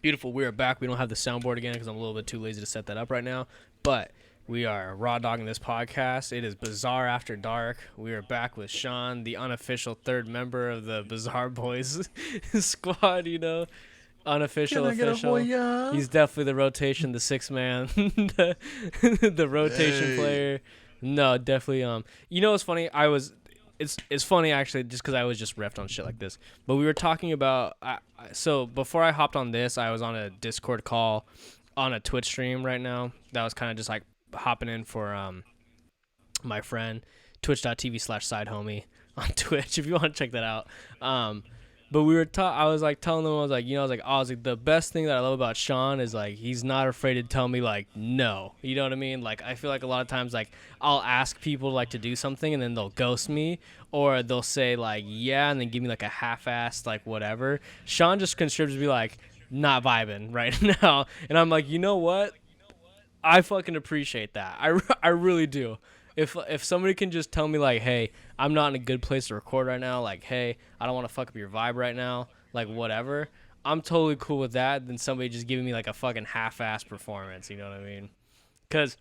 Beautiful. We are back. We don't have the soundboard again because I'm a little bit too lazy to set that up right now. But we are raw dogging this podcast. It is Bizarre After Dark. We are back with Sean, the unofficial third member of the Bizarre Boys squad, Can unofficial, I get a official. Hoya? He's definitely the rotation, the sixth man, the rotation Hey. player. No, definitely. You know what's funny? It's funny actually, just because I was just reffed on shit like this. But we were talking about. So before I hopped on this, I was on a Discord call, on a Twitch stream right now. That was kind of just like hopping in for my friend, twitch.tv/side homie on Twitch if you want to check that out. But I was like telling them, I was like, the best thing that I love about Sean is like he's not afraid to tell me like no. You know what I mean? Like I feel like a lot of times like I'll ask people like to do something and then they'll ghost me, or they'll say like yeah and then give me like a half-assed like whatever. Sean just considers to be like not vibing right now, and I'm like, you know what? I fucking appreciate that. I really do. If somebody can just tell me like, hey, I'm not in a good place to record right now, like, hey, I don't want to fuck up your vibe right now, like whatever, I'm totally cool with that than somebody just giving me like a fucking half-ass performance. You know what I mean? Cause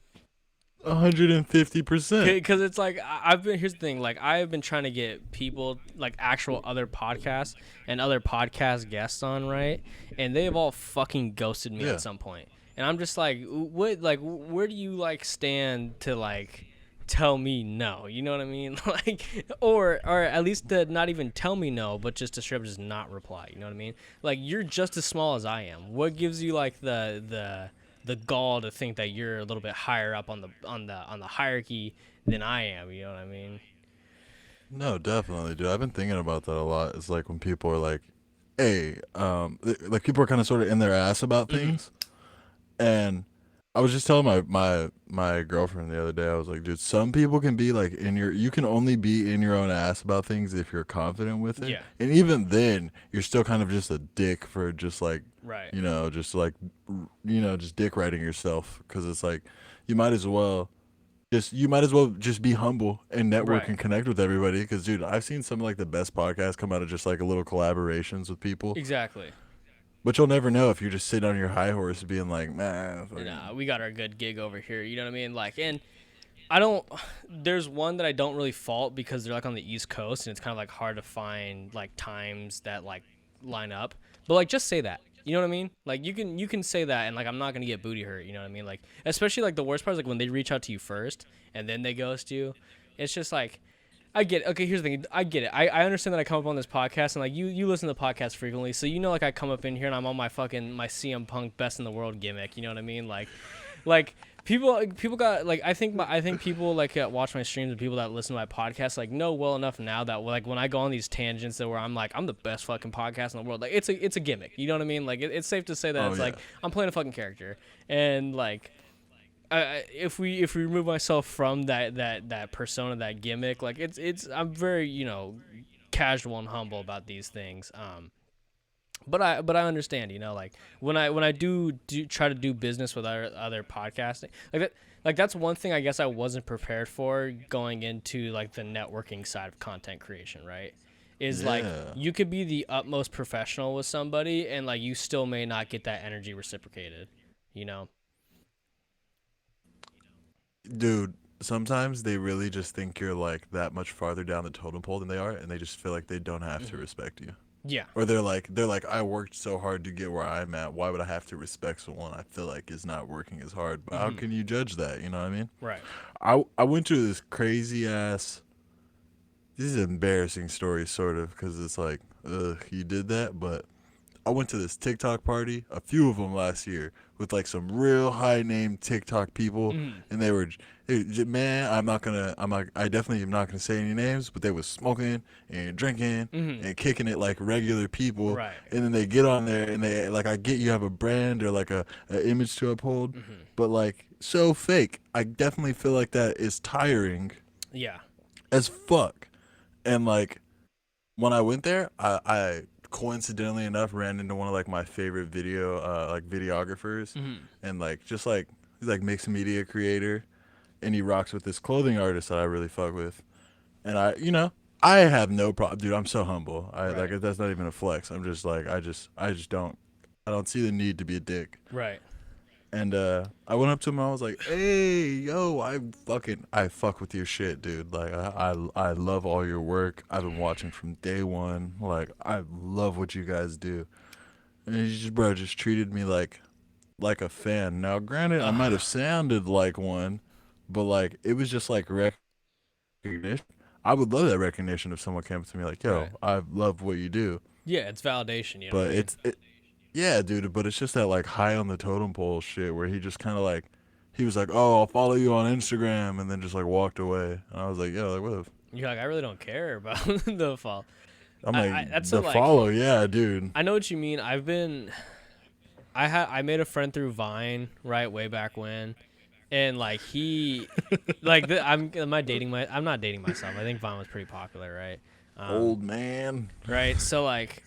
150%. Because it's like I've been, here's the thing, like I've been trying to get people like actual other podcasts and other podcast guests on, right, and they have all fucking ghosted me Yeah. at some point, and I'm just like, what, like where do you like stand to like tell me no? You know what I mean? Like, or at least to not even tell me no, but just to straight up just not reply. You know what I mean? Like, you're just as small as I am. What gives you like the gall to think that you're a little bit higher up on the hierarchy than I am? You know what I mean? No, definitely, dude. I've been thinking about that a lot. It's like when people are like, hey, like people are kind of sort of in their ass about Mm-hmm. things. And I was just telling my girlfriend the other day, I was like, dude, some people can be like you can only be in your own ass about things if you're confident with it. Yeah. And even then, you're still kind of just a dick for just like, Right. just like, just dick riding yourself. Cause it's like, you might as well just be humble and network Right. and connect with everybody. Cause dude, I've seen some of like the best podcasts come out of just like a little collaborations with people. Exactly. But you'll never know if you're just sitting on your high horse being like, man, Nah, fucking. we got our good gig over here. You know what I mean? Like, and I don't. There's one that I don't really fault because they're like on the East Coast and it's kind of like hard to find like times that like line up. But like, just say that. You know what I mean? Like, you can say that, and like I'm not gonna get booty hurt. You know what I mean? Like, especially like the worst part is like when they reach out to you first and then they ghost you. It's just like, I get it. Okay, here's the thing. I get it. I understand that I come up on this podcast and like you listen to the podcast frequently, so you know like I come up in here and I'm on my CM Punk best in the world gimmick. You know what I mean? Like people got like I think people like watch my streams and people that listen to my podcast like know well enough now that like when I go on these tangents that where I'm like I'm the best fucking podcast in the world, like it's a gimmick. You know what I mean? Like it's safe to say that Oh it's yeah. like I'm playing a fucking character, and like if we remove myself from that persona, that gimmick, like it's I'm very casual and humble about these things. But I understand, like when I do try to do business with other podcasting, like that, like that's one thing I guess I wasn't prepared for going into like the networking side of content creation, right? Is like Yeah. you could be the utmost professional with somebody and like you still may not get that energy reciprocated, you know? Dude, sometimes they really just think you're like that much farther down the totem pole than they are, and they just feel like they don't have to Hmm. respect you. Yeah. Or they're like, I worked so hard to get where I'm at. Why would I have to respect someone I feel like is not working as hard? But how Hmm. can you judge that? You know what I mean? Right. I went to this crazy ass. This is an embarrassing story, sort of, because it's like, ugh, you did that. But I went to this TikTok party, a few of them last year, with like some real high name TikTok people, Hmm. and man, I definitely am not gonna say any names, but they was smoking and drinking Hmm. and kicking it like regular people, Right. and then they get on there and they like, I get you have a brand or like a image to uphold, Hmm. but like so fake. I definitely feel like that is tiring Yeah. as fuck, and like when I went there, I coincidentally enough ran into one of like my favorite like videographers, Hmm. and like just like he's like mixed media creator, and he rocks with this clothing artist that I really fuck with, and I have no problem, dude. I'm so humble. I Right. like that's not even a flex. I'm just like I just don't. I don't see the need to be a dick. Right. And I went up to him and I was like, "Hey, yo, I fuck with your shit, dude. Like I love all your work. I've been watching from day one. Like I love what you guys do." And he just bro just treated me like a fan. Now, granted, I might have sounded like one, but like it was just like recognition. I would love that recognition if someone came up to me like, "Yo, Right. I love what you do." Yeah, it's validation. You know what I But mean? yeah, dude. But it's just that like high on the totem pole shit where he just kind of like he was like, "Oh, I'll follow you on Instagram," and then just like walked away. And I was like, "Yo, like what?" You're like, I really don't care about the fall. I'm like, That's so the like, follow, yeah, dude. I know what you mean. I made a friend through Vine, right, way back when, and like I'm not dating myself. I think Vine was pretty popular, right? Um, Old man. right. So like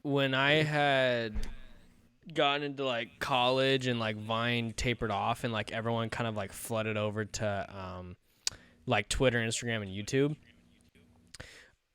when I had gotten into like college and like Vine tapered off and like everyone kind of like flooded over to like Twitter, Instagram, and YouTube.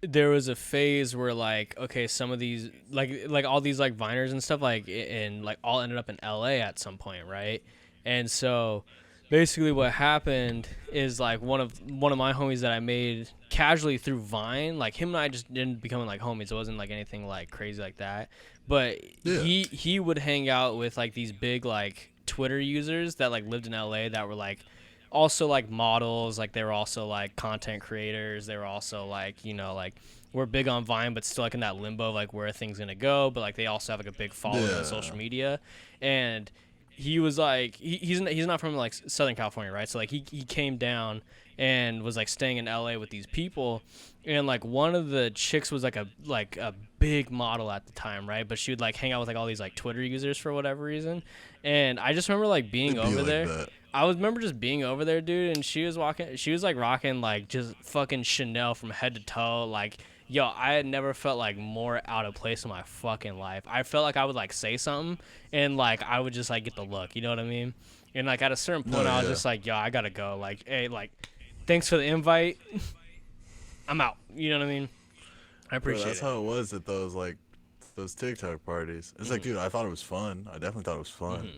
There was a phase where like okay, some of these like all these like Viners and stuff like and like all ended up in LA at some point, right? And so basically what happened is like one of my homies that I made casually through Vine, like him and I just didn't become like homies. It wasn't like anything like crazy like that. But Yeah. he would hang out with like these big like Twitter users that like lived in LA that were like also like models, like they were also like content creators. They were also like, like we're big on Vine, but still like in that limbo, of, like where are things gonna go. But like they also have like a big following on Yeah. social media, and he was like he's not from like Southern California, right? So like he came down and was like staying in LA with these people, and like one of the chicks was like a big model at the time, right? But she would like hang out with like all these like Twitter users for whatever reason, and I just remember like being It'd be over like there. that. I was remember just being over there, dude, and she was like rocking like just fucking Chanel from head to toe. Like, yo, I had never felt like more out of place in my fucking life. I felt like I would like say something and like I would just like get the look, you know what I mean? And like at a certain No, point, I was yeah. just like, yo, I gotta go. Like, hey, like, thanks for the invite. I'm out. You know what I mean? I Bro, appreciate that's it. how it was at those TikTok parties. It's like, Mm-hmm. dude, I thought it was fun. I definitely thought it was fun. Mm-hmm.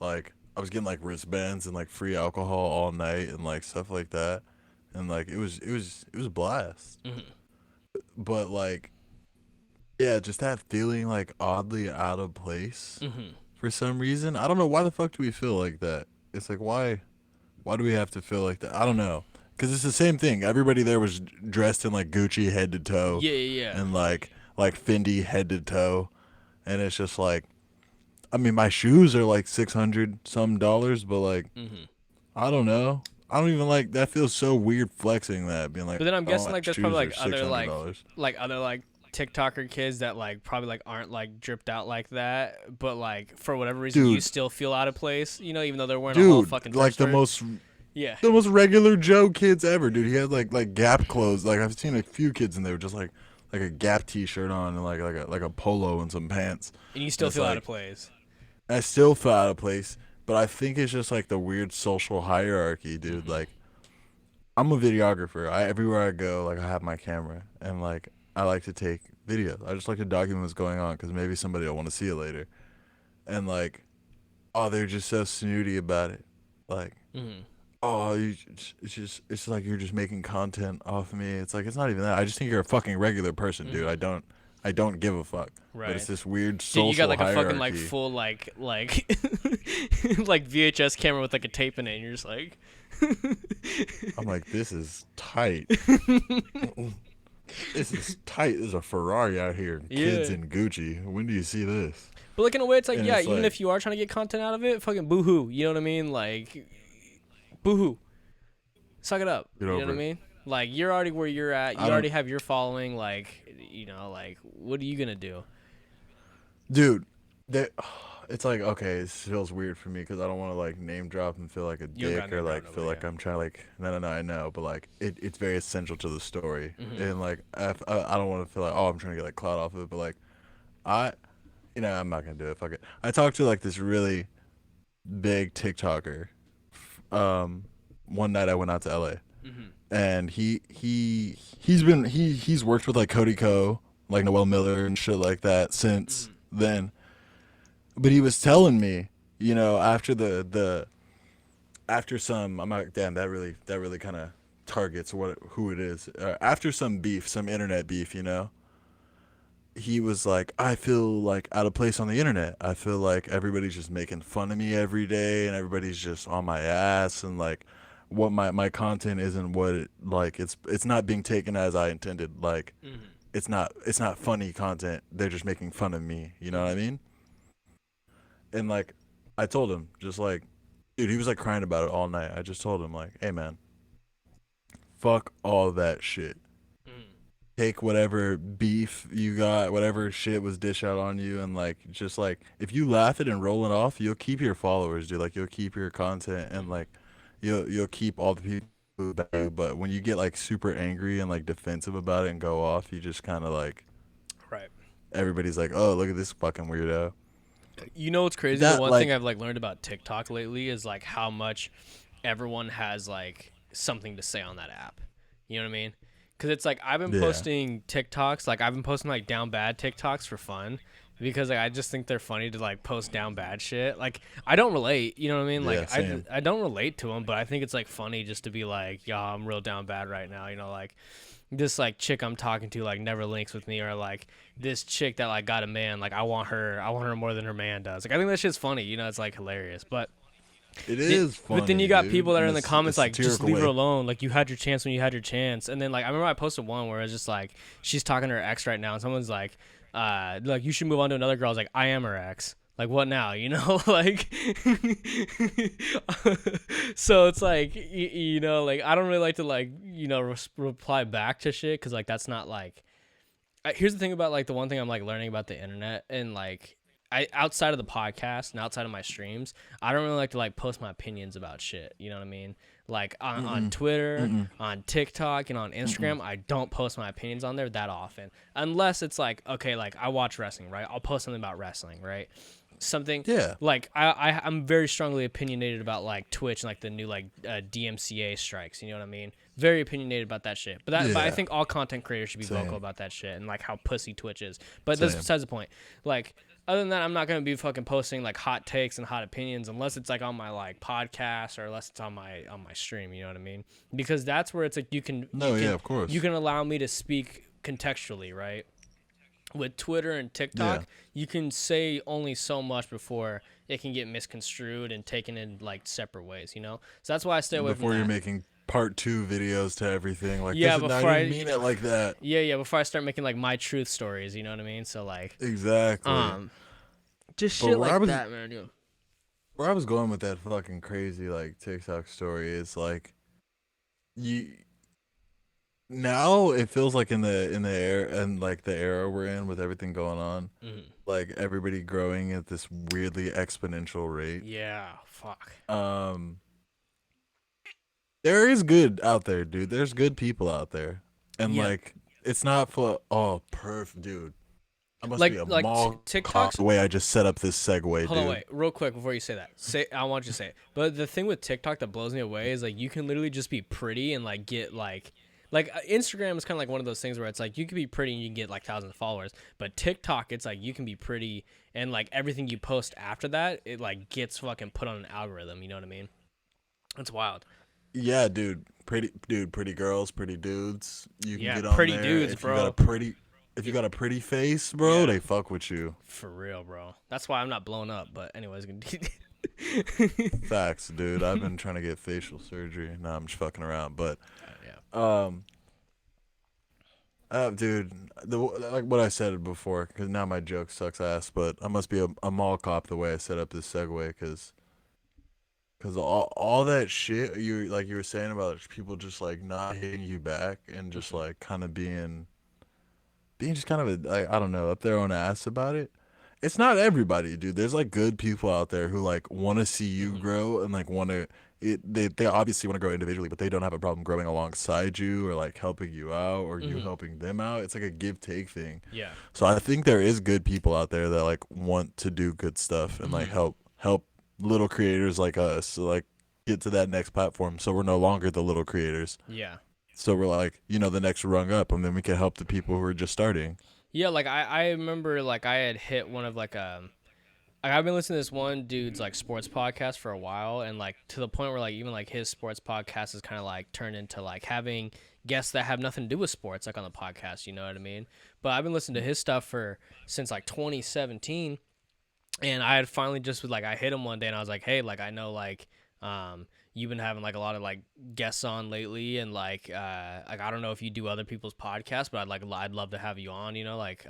Like, I was getting like wristbands and like free alcohol all night and like stuff like that. And like it was a blast. Mm-hmm. But like yeah, just that feeling like oddly out of place Mm-hmm. for some reason. I don't know why the fuck do we feel like that? It's like why do we have to feel like that? I don't know. Cuz it's the same thing. Everybody there was dressed in like Gucci head to toe Yeah, yeah, and like Fendi head to toe, and it's just like I mean my shoes are like 600 some dollars, but like yeah. Mm-hmm. I don't know. I don't even like that feels so weird flexing that being like But then I'm oh guessing my like there's probably shoes are like other $600. other like TikToker kids that like probably like aren't like dripped out like that, but like for whatever reason you Dude, still feel out of place, even though they're wearing a whole dude, fucking like Turster. Yeah. the most regular Joe kids ever, dude. He had like Gap clothes. Like I've seen a few kids and they were just like a Gap t-shirt on and like a polo and some pants. And you And still it's feel out like of place. I still feel out of place, but I think it's just like the weird social hierarchy, dude. Mhm. Like I'm a videographer. Everywhere I go, like I have my camera and like I like to take videos. I just like to document what's going on because maybe somebody will want to see it later. And like, oh, they're just so snooty about it. Like, Mhm. oh, it's like you're just making content off me. It's like it's not even that. I just think you're a fucking regular person, dude. Mhm. I don't give a fuck. But it's Right. this weird Dude, you got social like a fucking like hierarchy. full like like VHS camera with like a tape in it and you're just like I'm like, this is tight. This is tight. There's a Ferrari out here. Kids Yeah. in Gucci. When do you see this? But like in a way it's like And yeah, it's even like, if you are trying to get content out of it, fucking boohoo. You know what I mean? Like boohoo. Suck it up. get You know what over I it. mean? Like you're already where you're at. I You already don't, have your following. Like like what are you gonna do? dude. That it's like okay, it feels weird for me because I don't want to like name drop and feel like a You don't got dick or name drop like feel nobody. like I'm trying to like no I know, but like it's very essential to the story Mhm. and like I don't want to feel like oh I'm trying to get like clout off of it, but like I I'm not gonna do it. Fuck it. I talked to like this really big TikToker. Um, one night I went out to LA Mhm. and he's worked with like Cody Co, like Noel Miller and shit like that since Mhm. then. But he was telling me, after after some, I'm like, damn, that really kind of targets who it is. After some beef, some internet beef, he was like, I feel like out of place on the internet. I feel like everybody's just making fun of me every day, and everybody's just on my ass, and like, what my content isn't what it like. It's not being taken as I intended. Like, Mm-hmm. it's not funny content. They're just making fun of me. You know what I Mm-hmm. mean? And like, I told him just like, dude, he was like crying about it all night. I just told him like, hey man, fuck all that shit. Mm-hmm. Take whatever beef you got, whatever shit was dish out on you, and like just like if you laugh it and roll it off, you'll keep your followers, dude. Like you'll keep your content and Mm-hmm. like you'll keep all the people who back you. But when you get like super angry and like defensive about it and go off, you just kind of like Right. everybody's like, oh look at this fucking weirdo. You know what's crazy? The That one thing like I've like learned about TikTok lately is like how much everyone has like something to say on that app. You know what I mean? Because it's like I've been yeah posting TikToks, like I've been posting like down bad TikToks for fun because like I just think they're funny to like post down bad shit. Like I don't relate, you know what I mean? yeah Like same. I don't relate to them, but I think it's like funny just to be like, yeah, I'm real down bad right now. Like this like chick I'm talking to like never links with me, or like this chick that like got a man, like I want her more than her man does. Like I think that shit's funny, it's like hilarious. It Then, is but then you funny, got people dude, that are in in the a comments like, just satirical leave her way. alone. Like you had your chance when you had your chance. And then like I remember I posted one where it's just like she's talking to her ex right now, and someone's like you should move on to another girl. I was like, I am her ex. Like what now? Like so it's like like I don't really like to like reply back to shit because like that's not like here's the thing about like the one thing I'm like learning about the internet and like I outside of the podcast and outside of my streams, I don't really like to like post my opinions about shit. You know what I mean? Like on Mm-mm. Twitter, Mm-mm. on TikTok, and on Mm-mm. Instagram, I don't post my opinions on there that often. Unless it's like, okay, like I watch wrestling, right? I'll post something about wrestling, right? Something Yeah. like I'm very strongly opinionated about like Twitch and like the new like DMCA strikes. You know what I mean? Very opinionated about that shit. But I Yeah. think all content creators should be vocal Same. about that shit and like how pussy Twitch is. But that's Same. besides the point. Like other than that, I'm not gonna be fucking posting like hot takes and hot opinions unless it's like on my like podcast or unless it's on my stream. You know what I mean? Because that's where it's like No, yeah, of you course. can allow me to speak contextually, right? With Twitter and Yeah. TikTok, you can say only so much before it can get misconstrued and taken in like separate ways. So that's why I stay away from Before you're that. making part two videos to everything, like Yeah, this, I before I, didn't mean it like that. yeah, before I start making like my truth stories, you know what I mean? So like, Exactly. um, just But shit like that, man. where I was going with that fucking crazy like TikTok story is like you now it feels like in the air and like the era we're in with everything going on, Mm-hmm. like everybody growing at this weirdly exponential rate. Yeah, fuck. Um, there is good out there, dude. There's good people out there, and Yeah, like it's not for oh, perf, dude. I must be like a like mall cop TikToks. the way I just set up this segue, Hold on, dude. wait, real quick before you say that. I want you to say it. But the thing with TikTok that blows me away is like you can literally just be pretty and like get like Instagram is kind of like one of those things where it's like you can be pretty and you can get like thousands of followers, but TikTok it's like you can be pretty and like everything you post after that it like gets fucking put on an algorithm. You know what I mean? It's wild. Yeah, dude. Pretty girls, pretty dudes. You can Yeah, get on pretty there dudes, if you got a bro. pretty face, bro. Yeah, They fuck with you. for real, bro. That's why I'm not blown up. But anyways, Facts, dude. I've been trying to get facial surgery. Nah, I'm just fucking around, but yeah. um, dude, like what I said before, because now my joke sucks ass. But I must be a mall cop the way I set up this segue, because all that shit you were saying about people just like not hitting you back and just Mhm. like kind of being just kind of I don't know up their own ass about it. It's not everybody, dude. There's like good people out there who like want to see you Mhm. grow and like want to. They obviously want to grow individually, but they don't have a problem growing alongside you or like helping you out or you Mhm. helping them out. It's like a give take thing. Yeah. So I think there is good people out there that like want to do good stuff and like Mhm. help little creators like us to like get to that next platform. So we're no longer the little creators. Yeah. So we're like, the next rung up, and then we can help the people who are just starting. Yeah. Like I remember like I had hit one of like like I've been listening to this one dude's like sports podcast for a while, and like to the point where like even like his sports podcast is kind of like turned into like having guests that have nothing to do with sports like on the podcast. You know what I mean? But I've been listening to his stuff for since like 2017, and I had finally just like I hit him one day and I was like, hey, like I know you've been having like a lot of like guests on lately, and like I don't know if you do other people's podcasts, but I'd love to have you on. You know, like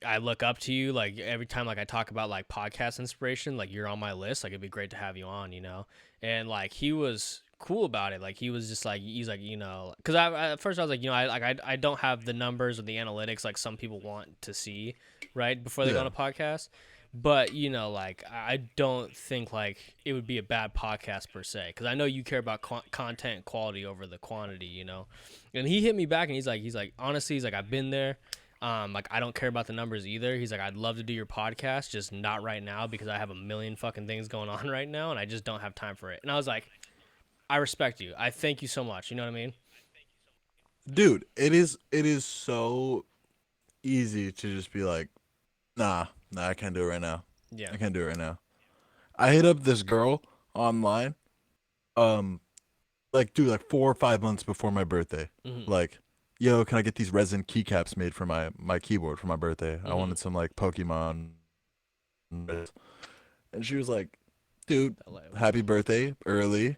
I look up to you, like every time like I talk about like podcast inspiration, like you're on my list, like it'd be great to have you on, you know. And like he was cool about it, like he was just like he's like, you know, because at first I was like, you know, I don't have the numbers or the analytics like some people want to see right before they go on Yeah. a podcast. But you know, like I don't think like it would be a bad podcast per se, because I know you care about content quality over the quantity, you know. And he hit me back and he's like honestly, he's like I've been there. Like I don't care about the numbers either. He's like, I'd love to do your podcast, just not right now because I have a million fucking things going on right now and I just don't have time for it. And I was like, I respect you. I thank you so much. You know what I mean? Dude, it is so easy to just be like, nah, I can't do it right now. Yeah. I can't do it right now. I hit up this girl online, um, like dude, like 4 or 5 months before my birthday. Mhm. Like, yo, can I get these resin keycaps made for my keyboard for my birthday? I Mhm. wanted some like Pokemon. And she was like, dude, happy birthday early.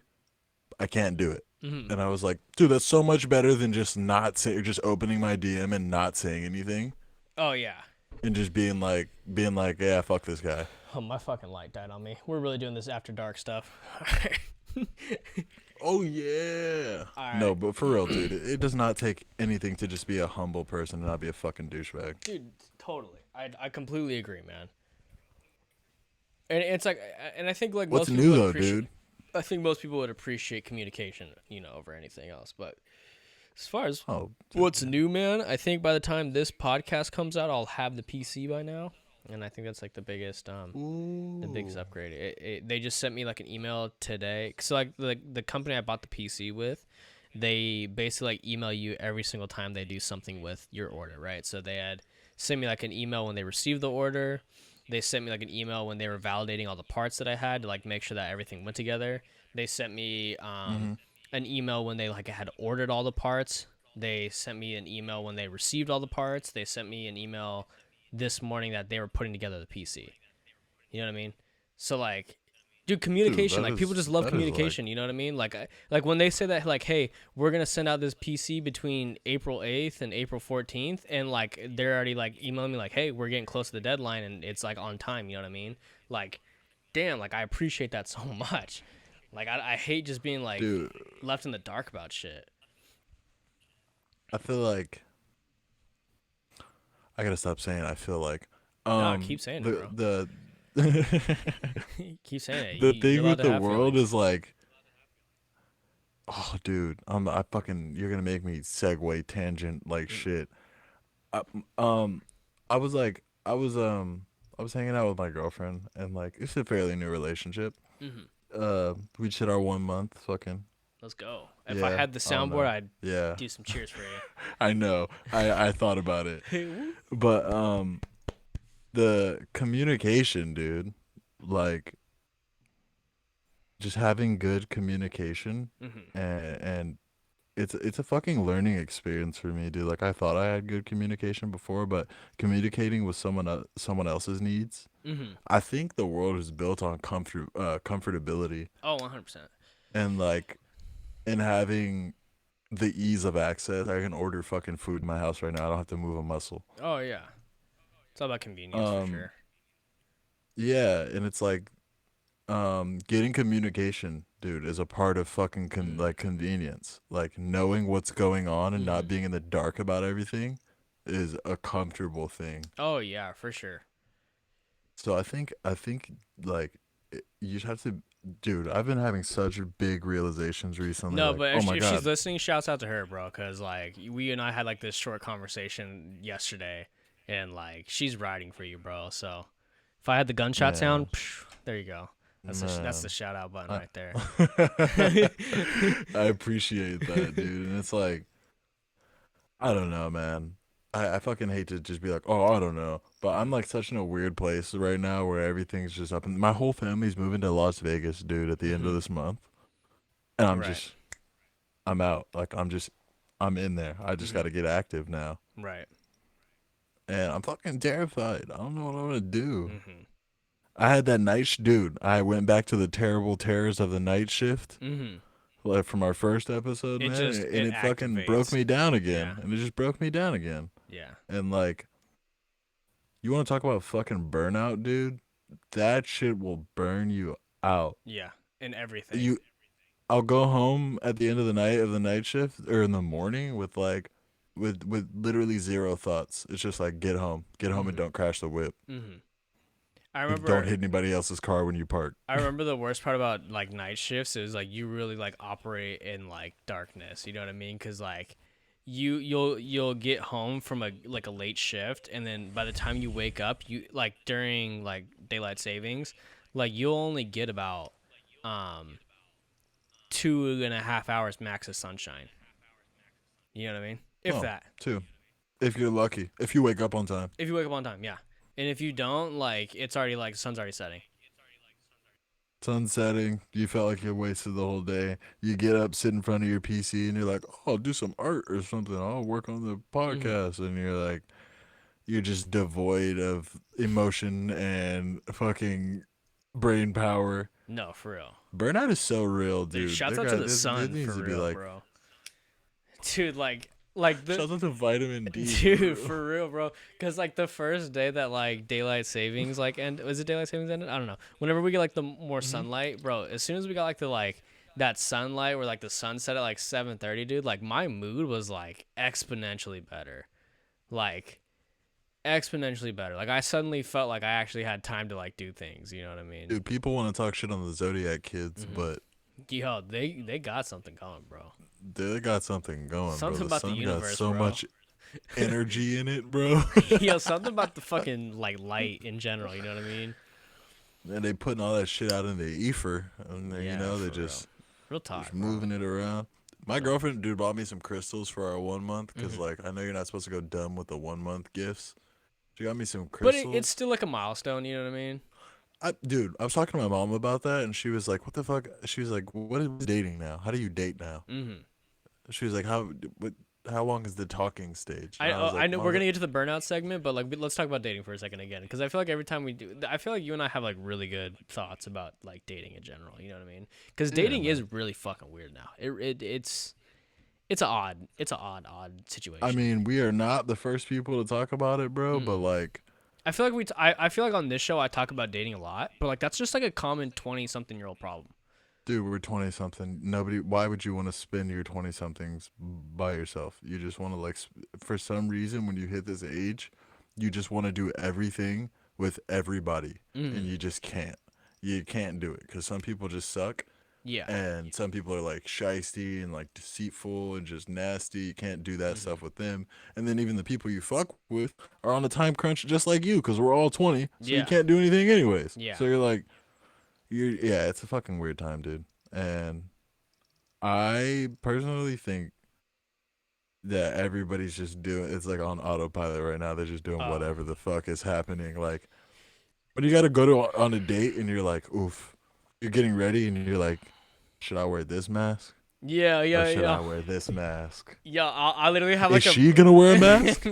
I can't do it. Mhm. And I was like, dude, that's so much better than just not say, just opening my DM and not saying anything Oh yeah. and just being like, yeah, fuck this guy. Oh, my fucking light died on me. We're really doing this after dark stuff. Oh yeah. All No, right, but for real, dude, it does not take anything to just be a humble person and not be a fucking douchebag. dude. Totally. I completely agree, man. And it's like, and I think like What's most people new would though, appreciate. dude? I think most people would appreciate communication, you know, over anything else. But as far as Oh, dude. what's new, man, I think by the time this podcast comes out, I'll have the PC by now, and I think that's like the biggest Ooh. upgrade. They just sent me like an email today. So like the company I bought the PC with, they basically like email you every single time they do something with your order, right? So they had sent me like an email when they received the order. They sent me like an email when they were validating all the parts that I had to like make sure that everything went together. They sent me Mm-hmm. an email when they like had ordered all the parts. They sent me an email when they received all the parts. They sent me an email this morning that they were putting together the PC. You know what I mean? So like, dude, Dude, communication. that Like people is just love that is like, communication. You know what I mean? Like when they say that, like, hey, we're gonna send out this PC between April 8th and April 14th, and like they're already like emailing me like, hey, we're getting close to the deadline, and it's like on time. You know what I mean? Like, damn, like I appreciate that so much. Like I hate just being like dude, left in the dark about shit. I feel like I gotta stop saying I feel like. No, keep saying it, bro. The Keep saying it. the You're thing allowed with to the have world feelings. is like, oh, dude, I fucking, you're gonna make me segue tangent like shit. I, um, I was like, I was hanging out with my girlfriend, and like, it's a fairly new relationship. Mm-hmm. We just hit our 1 month, fucking, Let's go. If I yeah, had the I don't soundboard, know, I'd yeah, do some cheers for I know, I thought about it, you. but the communication, dude, like just having good communication, Mm-hmm. and it's a fucking learning experience for me, dude. Like I thought I had good communication before, but communicating with someone else's needs. Mm-hmm. I think the world is built on comfortability Oh, 100%. and like and having the ease of access. I can order fucking food in my house right now. I don't have to move a muscle. Oh, yeah. It's all about convenience for Um sure. yeah, and it's like getting communication, dude, is a part of fucking Mm-hmm. like convenience. Like knowing what's going on and not Mm-hmm. being in the dark about everything is a comfortable thing. Oh, yeah, for sure. So I think like you just have to, dude, I've been having such big realizations recently, No, like, but oh my if she's god. listening, shouts out to her, bro. Because, like, we and I had, like, this short conversation yesterday. And, like, she's riding for you, bro. So, if I had the gunshot sound, Man, psh, there you go. That's the man. shout out button I, right there. I appreciate that, dude. And it's like, I don't know, man. I fucking hate to just be like, oh, I don't know. But I'm like such in a weird place right now where everything's just up. And my whole family's moving to Las Vegas, dude, at the end of Mm-hmm. this month. And Right. I'm out. Like, I'm in there. I just got Mm-hmm. to get active now. Right. And I'm fucking terrified. I don't know what I'm going to do. Mm-hmm. I had that dude. I went back to the terrible terrors of the night shift, Mm-hmm. like from our first episode, It man. just And it it fucking broke activates. me down Yeah. again. And it just broke me down again. Yeah. And like, you want to talk about fucking burnout, dude? That shit will burn you out. Yeah. And everything. You, I'll go home at the end of the night shift or in the morning with like, with literally zero thoughts. It's just like get home, and Mm-hmm. don't crash the whip. Mm-hmm. I And don't remember hit anybody else's car when you park. I remember the worst part about like night shifts is like you really like operate in like darkness. You know what I mean? Because like you'll get home from a late shift, and then by the time you wake up, you like during like daylight savings, like you'll only get about um 2.5 hours max of sunshine. You know what I mean? If Oh, that. two. If you're lucky, if you wake up on time. If you wake up on time, yeah. And if you don't, like it's already like the sun's already setting. Sun setting, you felt like you wasted the whole day. You get up, sit in front of your PC, and you're like, oh, I'll do some art or something. I'll work on the Mm-hmm. podcast. And you're like, you're just devoid of emotion and fucking brain power. No, for real. Burnout is so real, Dude, dude. shouts out to the There sun needs for to be real, like, bro. Dude, like the shout out to vitamin D for dude real. for real, bro. Cause like the first day that like daylight savings like end was it daylight savings ended? I don't know. Whenever we get like the more Hmm. sunlight, bro. As soon as we got like the like that sunlight where like the sun set at like 7:30, dude. Like my mood was like exponentially better, like exponentially better. Like I suddenly felt like I actually had time to like do things. You know what I mean? Dude, people want to talk shit on the Zodiac kids, Hmm. but Yo, they got something going, bro. they got something going, bro. Something The about the sun got universe, so bro. much energy in it, bro. Yo, something about the fucking like light in general. You know what I mean? And they putting all that shit out in the ether, and then, Yeah, they for real. Real Talk, just bro. moving it around. My Real. girlfriend, dude, bought me some crystals for our 1 month because, Hmm. like, I know you're not supposed to go dumb with the 1 month gifts. She got me some But it's crystals. still like a milestone. You know what I mean? Dude, I was talking to my mom about that, and she was like, "What the fuck?" She was like, "What is dating now? How do you date now?" Hmm. She was like, What, how long is the talking stage?" And I was I like, know we're "Mom, gonna get to the burnout segment, but like let's talk about dating for a second again, because I feel like every time we do, I feel like you and I have like really good thoughts about like dating in general. You know what I mean? Because yeah, dating is man. really fucking weird now. It's a odd I situation. mean, we are not the first people to talk about it, bro, but Mm. like, I feel like I feel like on this show I talk about dating a lot, but like that's just like a common 20-something-year-old problem. dude, we're 20 something. Nobody, why would you want to spend your 20 somethings by yourself? You just want to, like, for some reason, when you hit this age, you just want to do everything with everybody, and Mm. you just can't. You can't do it because some people just suck, Yeah. and some people are like shisty and like deceitful and just nasty. You can't do that Hmm. stuff with them. And then even the people you fuck with are on a time crunch just like you because we're all 20, so you Yeah. can't do anything anyways. Yeah. So you're like, yeah, it's a fucking weird time, dude. And I personally think that everybody's just doing it's like on autopilot right now. They're just doing Oh. whatever the fuck is happening. Like when you got to go to on a date and you're like, oof, you're getting ready and you're like, should I wear this mask Yeah. or Yeah. should Yeah. I wear this mask? Yeah. I literally have Is like a. she gonna wear a mask?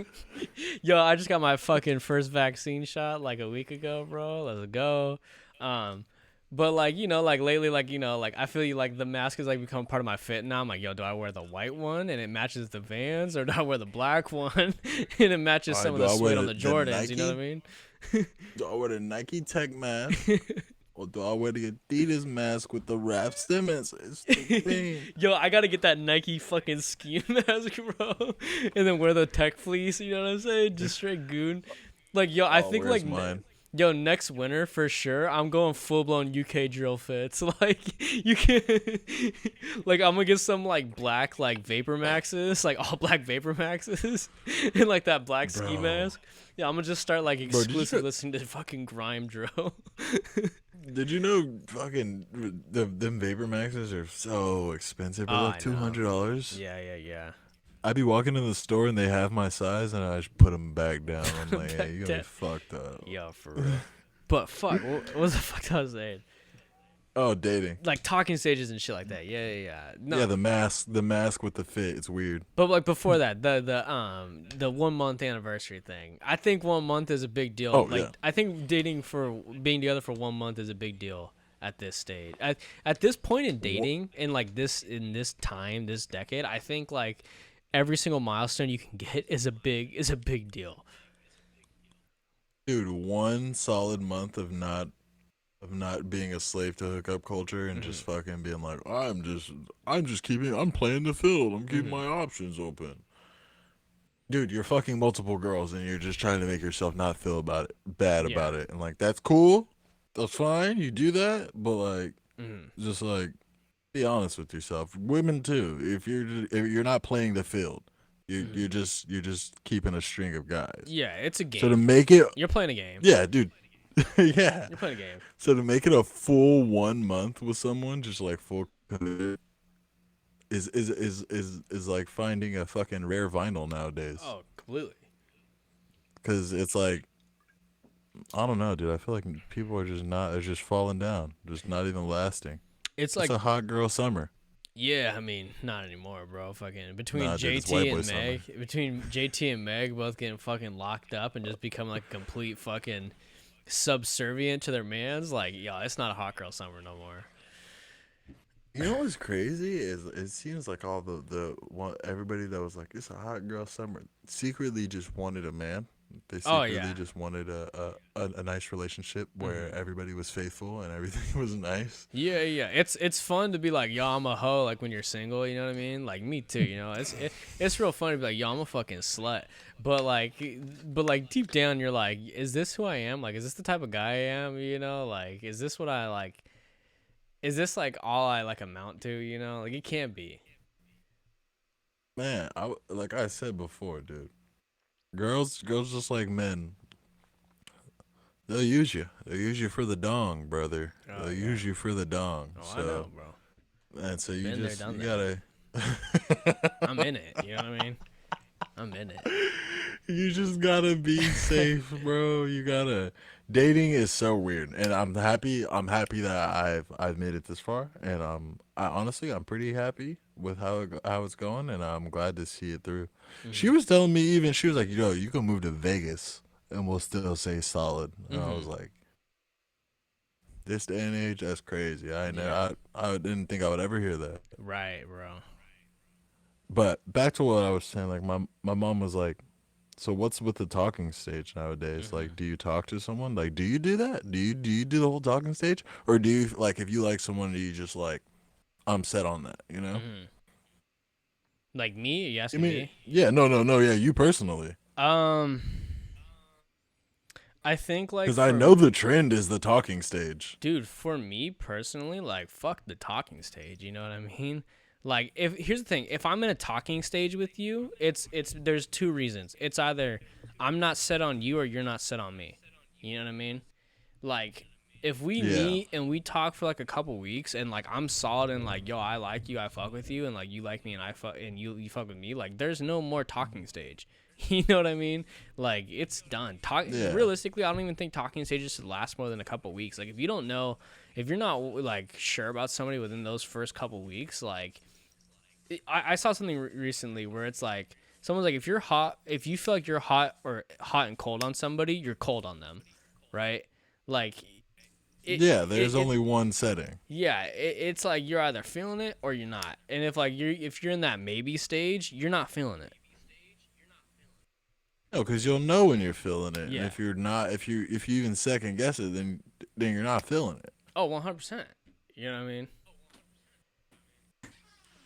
Yo, I just got my fucking first vaccine shot like a week ago, bro. Let's go. Um, but like like lately, like like I feel you like the mask has like become part of my fit now. I'm like, yo, do I wear the white one and it matches the Vans, or do I wear the black one and it matches All right, some of do the I wear suede on the the Jordans? You know what Nike? I mean? Do I wear the Nike Tech mask? Or do I wear the Adidas mask with the Raf Simmons? It's the thing. Yo, I gotta get that Nike fucking ski mask, bro, and then wear the tech fleece. You know what I'm saying? Just straight goon. Like, yo, I Oh, think where's mine? yo, next winter for sure, I'm going full blown UK drill fits. Like, you can, like, I'm gonna get some like black like Vapor Maxes, like all black Vapor Maxes, and like that black ski Bro. mask. Yeah, I'm gonna just start like Bro, did exclusively you listening to fucking grime drill. Did you know fucking them Vapor Maxes are so expensive, bro? Oh, Like I two know. hundred dollars. Yeah, yeah, yeah. I be walking in the store and they have my size and I just put them back down. I'm like, Back hey, you got me to- fucked up. Yo, for real. But fuck, what was the fuck I was saying? Oh, dating. Like talking stages and shit like that. Yeah, yeah, yeah. Yeah, No, the mask with the fit. It's weird. but like before that, the 1 month anniversary thing. I think 1 month is a big deal. Oh Like yeah, I think dating for being together for 1 month is a big deal at this stage. At this point in dating, in like this in this time, this decade, I think like every single milestone you can get is a big deal. dude. One solid month of not being a slave to hookup culture and Hmm. just fucking being like, I'm playing the field. I'm keeping Hmm. my options open. Dude, you're fucking multiple girls and you're just trying to make yourself not feel about it bad Yeah. about it. And like that's cool. That's fine. You do that, but like Hmm. just like be honest with yourself. Women too. If you're not playing the field, you Hmm. you're just keeping a string of guys. Yeah, it's a So to game. make it, You're playing a game. yeah, dude, yeah. You're playing a game. So to make it a full 1 month with someone, just like full committed, is like finding a fucking rare vinyl nowadays. Oh, completely. Cause it's like I don't know, dude. I feel like people are just not, they're just falling down, just not even lasting. It's It's like a hot girl summer. yeah, I mean, not anymore, bro. Fucking Nah, dude, it's white boy summer. Between JT and Meg both getting fucking locked up and just becoming like complete fucking subservient to their mans. Like, yo, it's not a hot girl summer no more. You know what's crazy is it seems like all the one everybody that was like it's a hot girl summer secretly just wanted a man. They Oh secretly yeah. just wanted a nice relationship where Hmm. everybody was faithful and everything was nice. Yeah, yeah. It's fun to be like, yo, I'm a hoe. Like when you're single, you know what I mean? Like me too. You know, it's real fun to be like, yo, I'm a fucking slut. But like deep down, you're like, is this who I am? Like, is this the type of guy I am? You know, like, is this what I like? Is this like all I like amount to? You know, like it can't be. Man, like I said before, dude. Girls just like men. They'll use you. They'll use you for the dong, brother. Oh They'll yeah. use you for the dong. Oh, I know, So, bro. and so you Been there, just done you that. gotta I'm in it. You know what I mean? I'm in it. you just gotta be safe, bro. You gotta. Dating is so weird, and I'm happy. I'm happy that I've made it this far, and I honestly I'm pretty happy with how it's going, and I'm glad to see it through. She Mhm. was telling me even she was like, yo, you can move to Vegas and we'll still say solid, and I was Mhm. like, this day and age, that's crazy. Yeah. I didn't think I would ever hear that. Right, bro. But back to what I was saying, like my mom was like, so what's with the talking stage nowadays? Mhm. Like, do you talk to someone? Like, do you do that? Do you do the whole talking stage, or do you like if you like someone, do you just like I'm set on that? You know? Mhm. Like me? Are you I asking mean, me? yeah, no, yeah, you personally, Um, I think like because I for know the trend is the talking stage. dude, for me personally, like fuck the talking stage. You know what I mean? Like if here's the thing, if I'm in a talking stage with you, it's there's two reasons. It's either I'm not set on you or you're not set on me. You know what I mean? Like if we Yeah, meet and we talk for like a couple weeks and like I'm solid and like yo I like you I fuck with you and like you like me and I fuck and you fuck with me like there's no more talking stage. You know what I mean? Like it's done. Talk yeah, realistically, I don't even think talking stages should last more than a couple weeks. Like if you don't know, if you're not like sure about somebody within those first couple weeks, like I saw something recently where it's like someone's like if you're hot, if you feel like you're hot or hot and cold on somebody, you're cold on them, right? Like yeah. There's it only one setting. yeah, it's like you're either feeling it or you're not. And if you're in that maybe stage, you're not feeling it. No, because you'll know when you're feeling it, and Yeah. if you're not, if you even second guess it, then you're not feeling it. Oh, 100%. You know what I mean?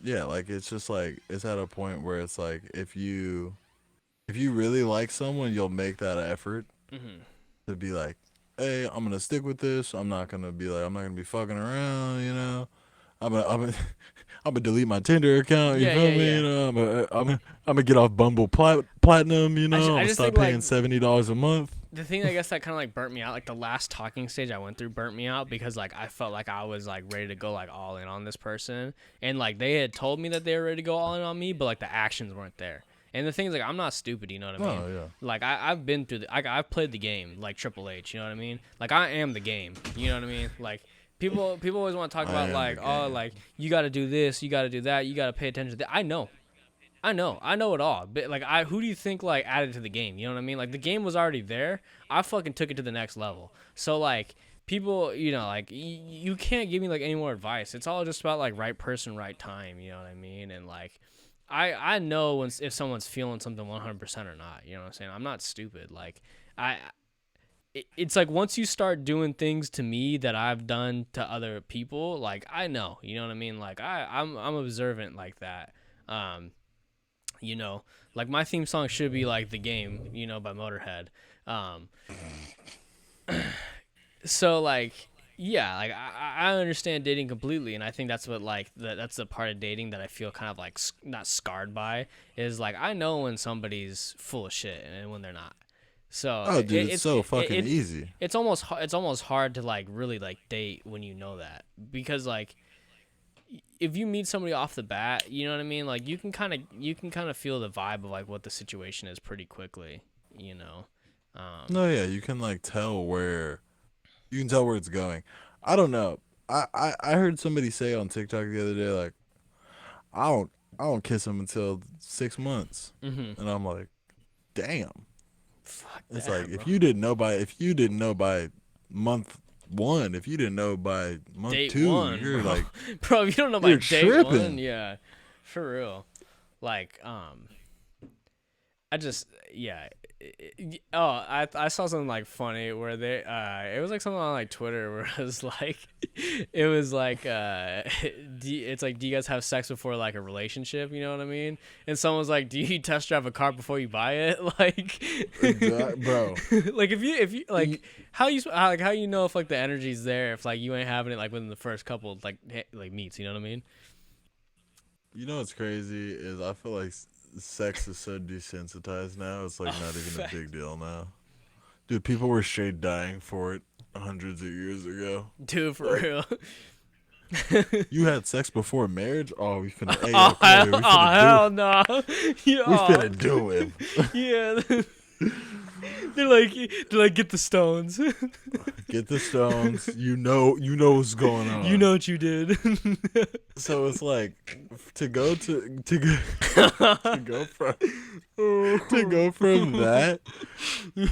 Yeah, like it's just like it's at a point where it's like if you really like someone, you'll make that effort Mhm. to be like, hey, I'm gonna stick with this. I'm not gonna be fucking around. I'm gonna delete my Tinder account. You Yeah, feel yeah, me? yeah. I'm gonna get off Bumble platinum. You know, I'm I gonna just start think like paying $70 a month. the thing I guess that kind of like burnt me out, like the last talking stage I went through burnt me out because like I felt like I was like ready to go like all in on this person, and like they had told me that they were ready to go all in on me, but like the actions weren't there. And the thing is, like, I'm not stupid, you know what I mean? Oh yeah. Like I've been through I've played the game like Triple H, you know what I mean? Like I am the game, you know what I mean? Like people always want to talk I about am the like, oh, game. like you got to do this, you got to do that, you got to pay attention to that. I know it all. But like, who do you think like added to the game? You know what I mean? Like the game was already there. I fucking took it to the next level. So like, people, you know, like you can't give me like any more advice. It's all just about like right person, right time. You know what I mean? And like, I know when if someone's feeling something 100% or not. You know what I'm saying? I'm not stupid. Like I. It's like once you start doing things to me that I've done to other people, like I know, you know what I mean? Like I'm observant like that. Um, you know, like my theme song should be like The Game, you know, by Motorhead. Um, so like, yeah, like I understand dating completely, and I think that's what like that's the part of dating that I feel kind of like not scarred by is like I know when somebody's full of shit and when they're not. So Oh, dude, it's so fucking it easy. it's almost hard to like really like date when you know that because like if you meet somebody off the bat, you know what I mean? Like you can kind of feel the vibe of like what the situation is pretty quickly, you know. No, yeah, you can like you can tell where it's going. I don't know. I heard somebody say on TikTok the other day like I don't kiss him until 6 months, Mhm. and I'm like, damn. Fuck It's that, like bro. if you didn't know by month one, if you didn't know by month Date two, one, you're bro. like Bro, if you don't know my you're date one, tripping. yeah. For real. Like I just yeah. I saw something like funny where they it was like something on like Twitter where it was like it was like it's like do you guys have sex before like a relationship, you know what I mean? And someone was like, do you test drive a car before you buy it? Like Bro. like if you like how you know if like the energy's there if like you ain't having it like within the first couple like like meets, you know what I mean? You know what's crazy is I feel like sex is so desensitized now. It's like Oh, not even a fact. big deal now. Dude, people were straight dying for it hundreds of years ago. Dude, for Like, real. you had sex before marriage? Oh, we finna. Hey, Oh yo, Carter, we oh finna do. hell no. We Yeah. finna do him. Yeah. They're like get the stones. Get the stones. You know what's going You on. know what you did. So it's like to go from to go from that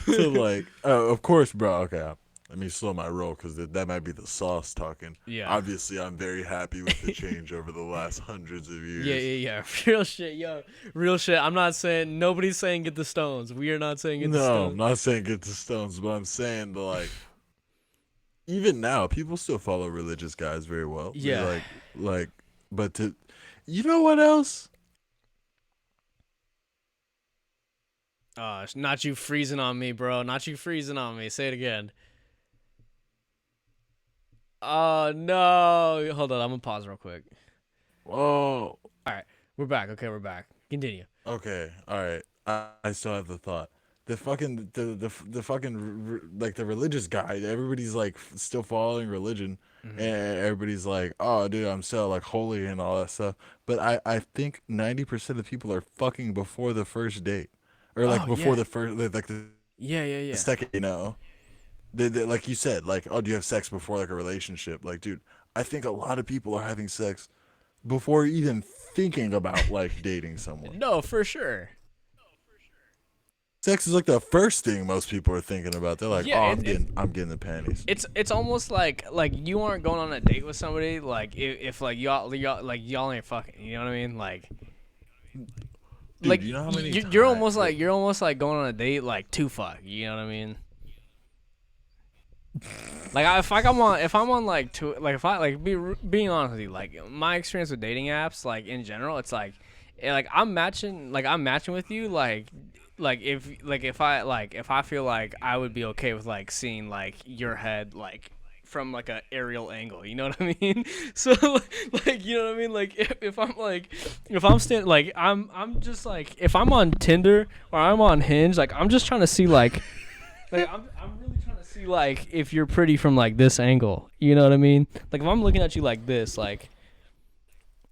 to like, of course, bro. Okay, let me slow my roll because that might be the sauce talking. Yeah. Obviously, I'm very happy with the change over the last hundreds of Yeah, years. yeah, yeah. Real shit, yo. Real shit. I'm not saying nobody's saying get the stones. We are not saying get the No, I'm stones. not saying get the stones, but I'm saying that like even now, people still follow religious guys very well. They Yeah. like, but to, you know what else? Not you freezing on me, bro. Not you freezing on me. Say it again. Oh no. Hold on, I'm gonna pause real quick. Oh, Alright. We're back. Okay, we're back. Continue. okay, all right. I still have the thought. The fucking like the religious guy. Everybody's like still following religion, Hmm. and everybody's like, "Oh, dude, I'm so like holy and all that stuff." But I think 90% of people are fucking before the first date, or like Oh before yeah. the first like Yeah, yeah, the yeah. second. Like you said, like, oh, do you have sex before like a relationship? Like, dude, I think a lot of people are having sex before even thinking about like dating someone. No, for sure. Sex is like the first thing most people are thinking about. They're like, Yeah, "Oh, it, I'm getting the panties." it's almost like you aren't going on a date with somebody like if like y'all ain't fucking, you know what I mean? Dude, Like you know how many times? you're almost like going on a date like to fuck, you know what I mean? Like if I'm on like to like if I like being honest with you, like my experience with dating apps, like in general, it's like I'm matching with you, if I feel like I would be okay with like seeing like your head like from like a aerial angle. You know what I mean? So like you know what I mean? Like if I'm standing like I'm just like if I'm on Tinder or I'm on Hinge, like I'm just trying to see like I'm really trying to see like if you're pretty from like this angle. You know what I mean? Like if I'm looking at you like this, like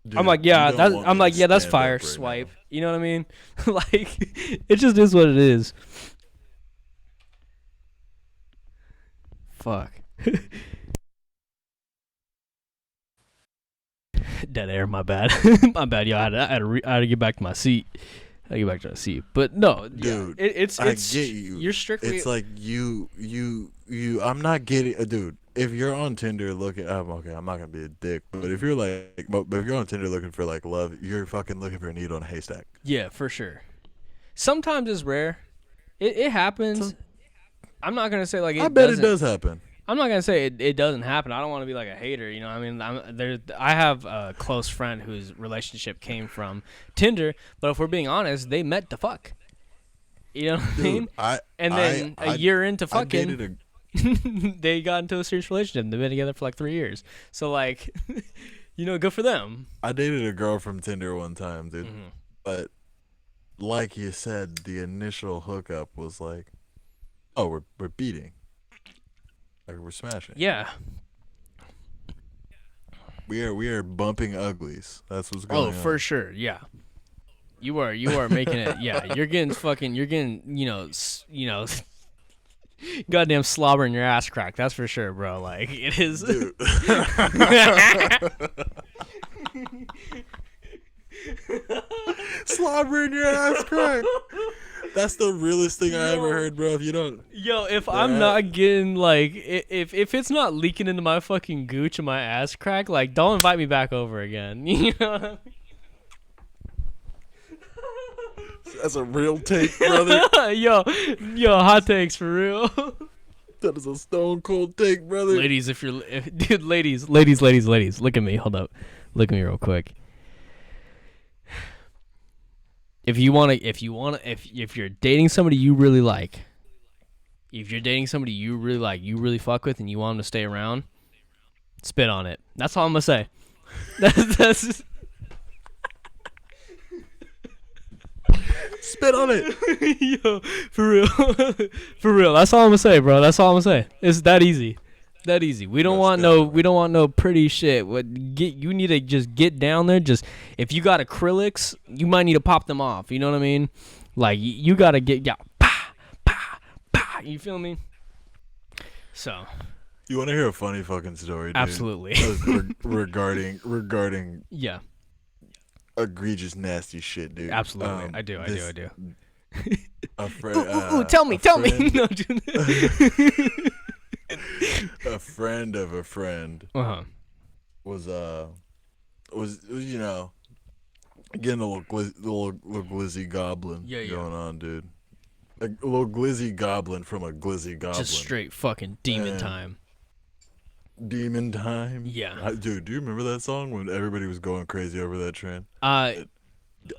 Dude, I'm like, you yeah, don't want me to that's stand fire. up right Swipe. now. You know what I mean? Like, it just is what it is. Fuck. Dead air. My bad. My bad. Yo, I had to get back to my seat. I get back to my seat. But no, Dude, yeah, it's I get you. You're strictly. It's like you. I'm not getting, dude. If you're on Tinder looking, okay. I'm not gonna be a dick, but if you're like, but if you're on Tinder looking for like love, you're fucking looking for a needle in a haystack. Yeah, for sure. Sometimes it's rare. It happens. I'm not gonna say like it I bet doesn't. it does happen. I'm not gonna say it doesn't happen. I don't want to be like a hater, you know. I mean, I have a close friend whose relationship came from Tinder, but if we're being honest, they met to fuck. You know what I mean? And then a year into fucking, they got into a serious relationship. They've been together for like 3 years. So like, you know, good for them. I dated a girl from Tinder one time, dude. Mm-hmm. But like you said, the initial hookup was like, oh, we're beating. Like we're smashing. Yeah. We are bumping uglies. That's what's going on. Oh, for sure. Yeah. You are making it. Yeah, you're getting you know, goddamn slobber in your ass crack. That's for sure, bro. Like it is. Dude. Slobber in your ass crack. That's the realest thing I ever heard, bro. If you don't, yo, if I'm not getting like, if it's not leaking into my fucking gooch and my ass crack, like, don't invite me back over again. You know what I mean? that's a real take, brother. yo, hot takes for real. That is a stone cold take, brother. Ladies, dude, ladies, look at me. Hold up, look at me real quick. If you're dating somebody you really like, you really fuck with, and you want them to stay around, spit on it. That's all I'm gonna say. That's spit on it. Yo, for real, for real. That's all I'm gonna say, bro. That's all I'm gonna say. It's that easy. That easy. We don't want no pretty shit. You need to just get down there. Just if you got acrylics, you might need to pop them off. You know what I mean? Like you gotta get pa pa pa. You feel me? So. You want to hear a funny fucking story, dude? Absolutely. regarding yeah. Egregious nasty shit, dude. Absolutely. I do. A friend. Ooh, tell me. No, a friend of a friend was you know, getting a little glizzy goblin going on, dude. A little glizzy goblin from a glizzy goblin. Just straight fucking demon time. Demon time. Yeah. Dude, do you remember that song when everybody was going crazy over that trend? I'm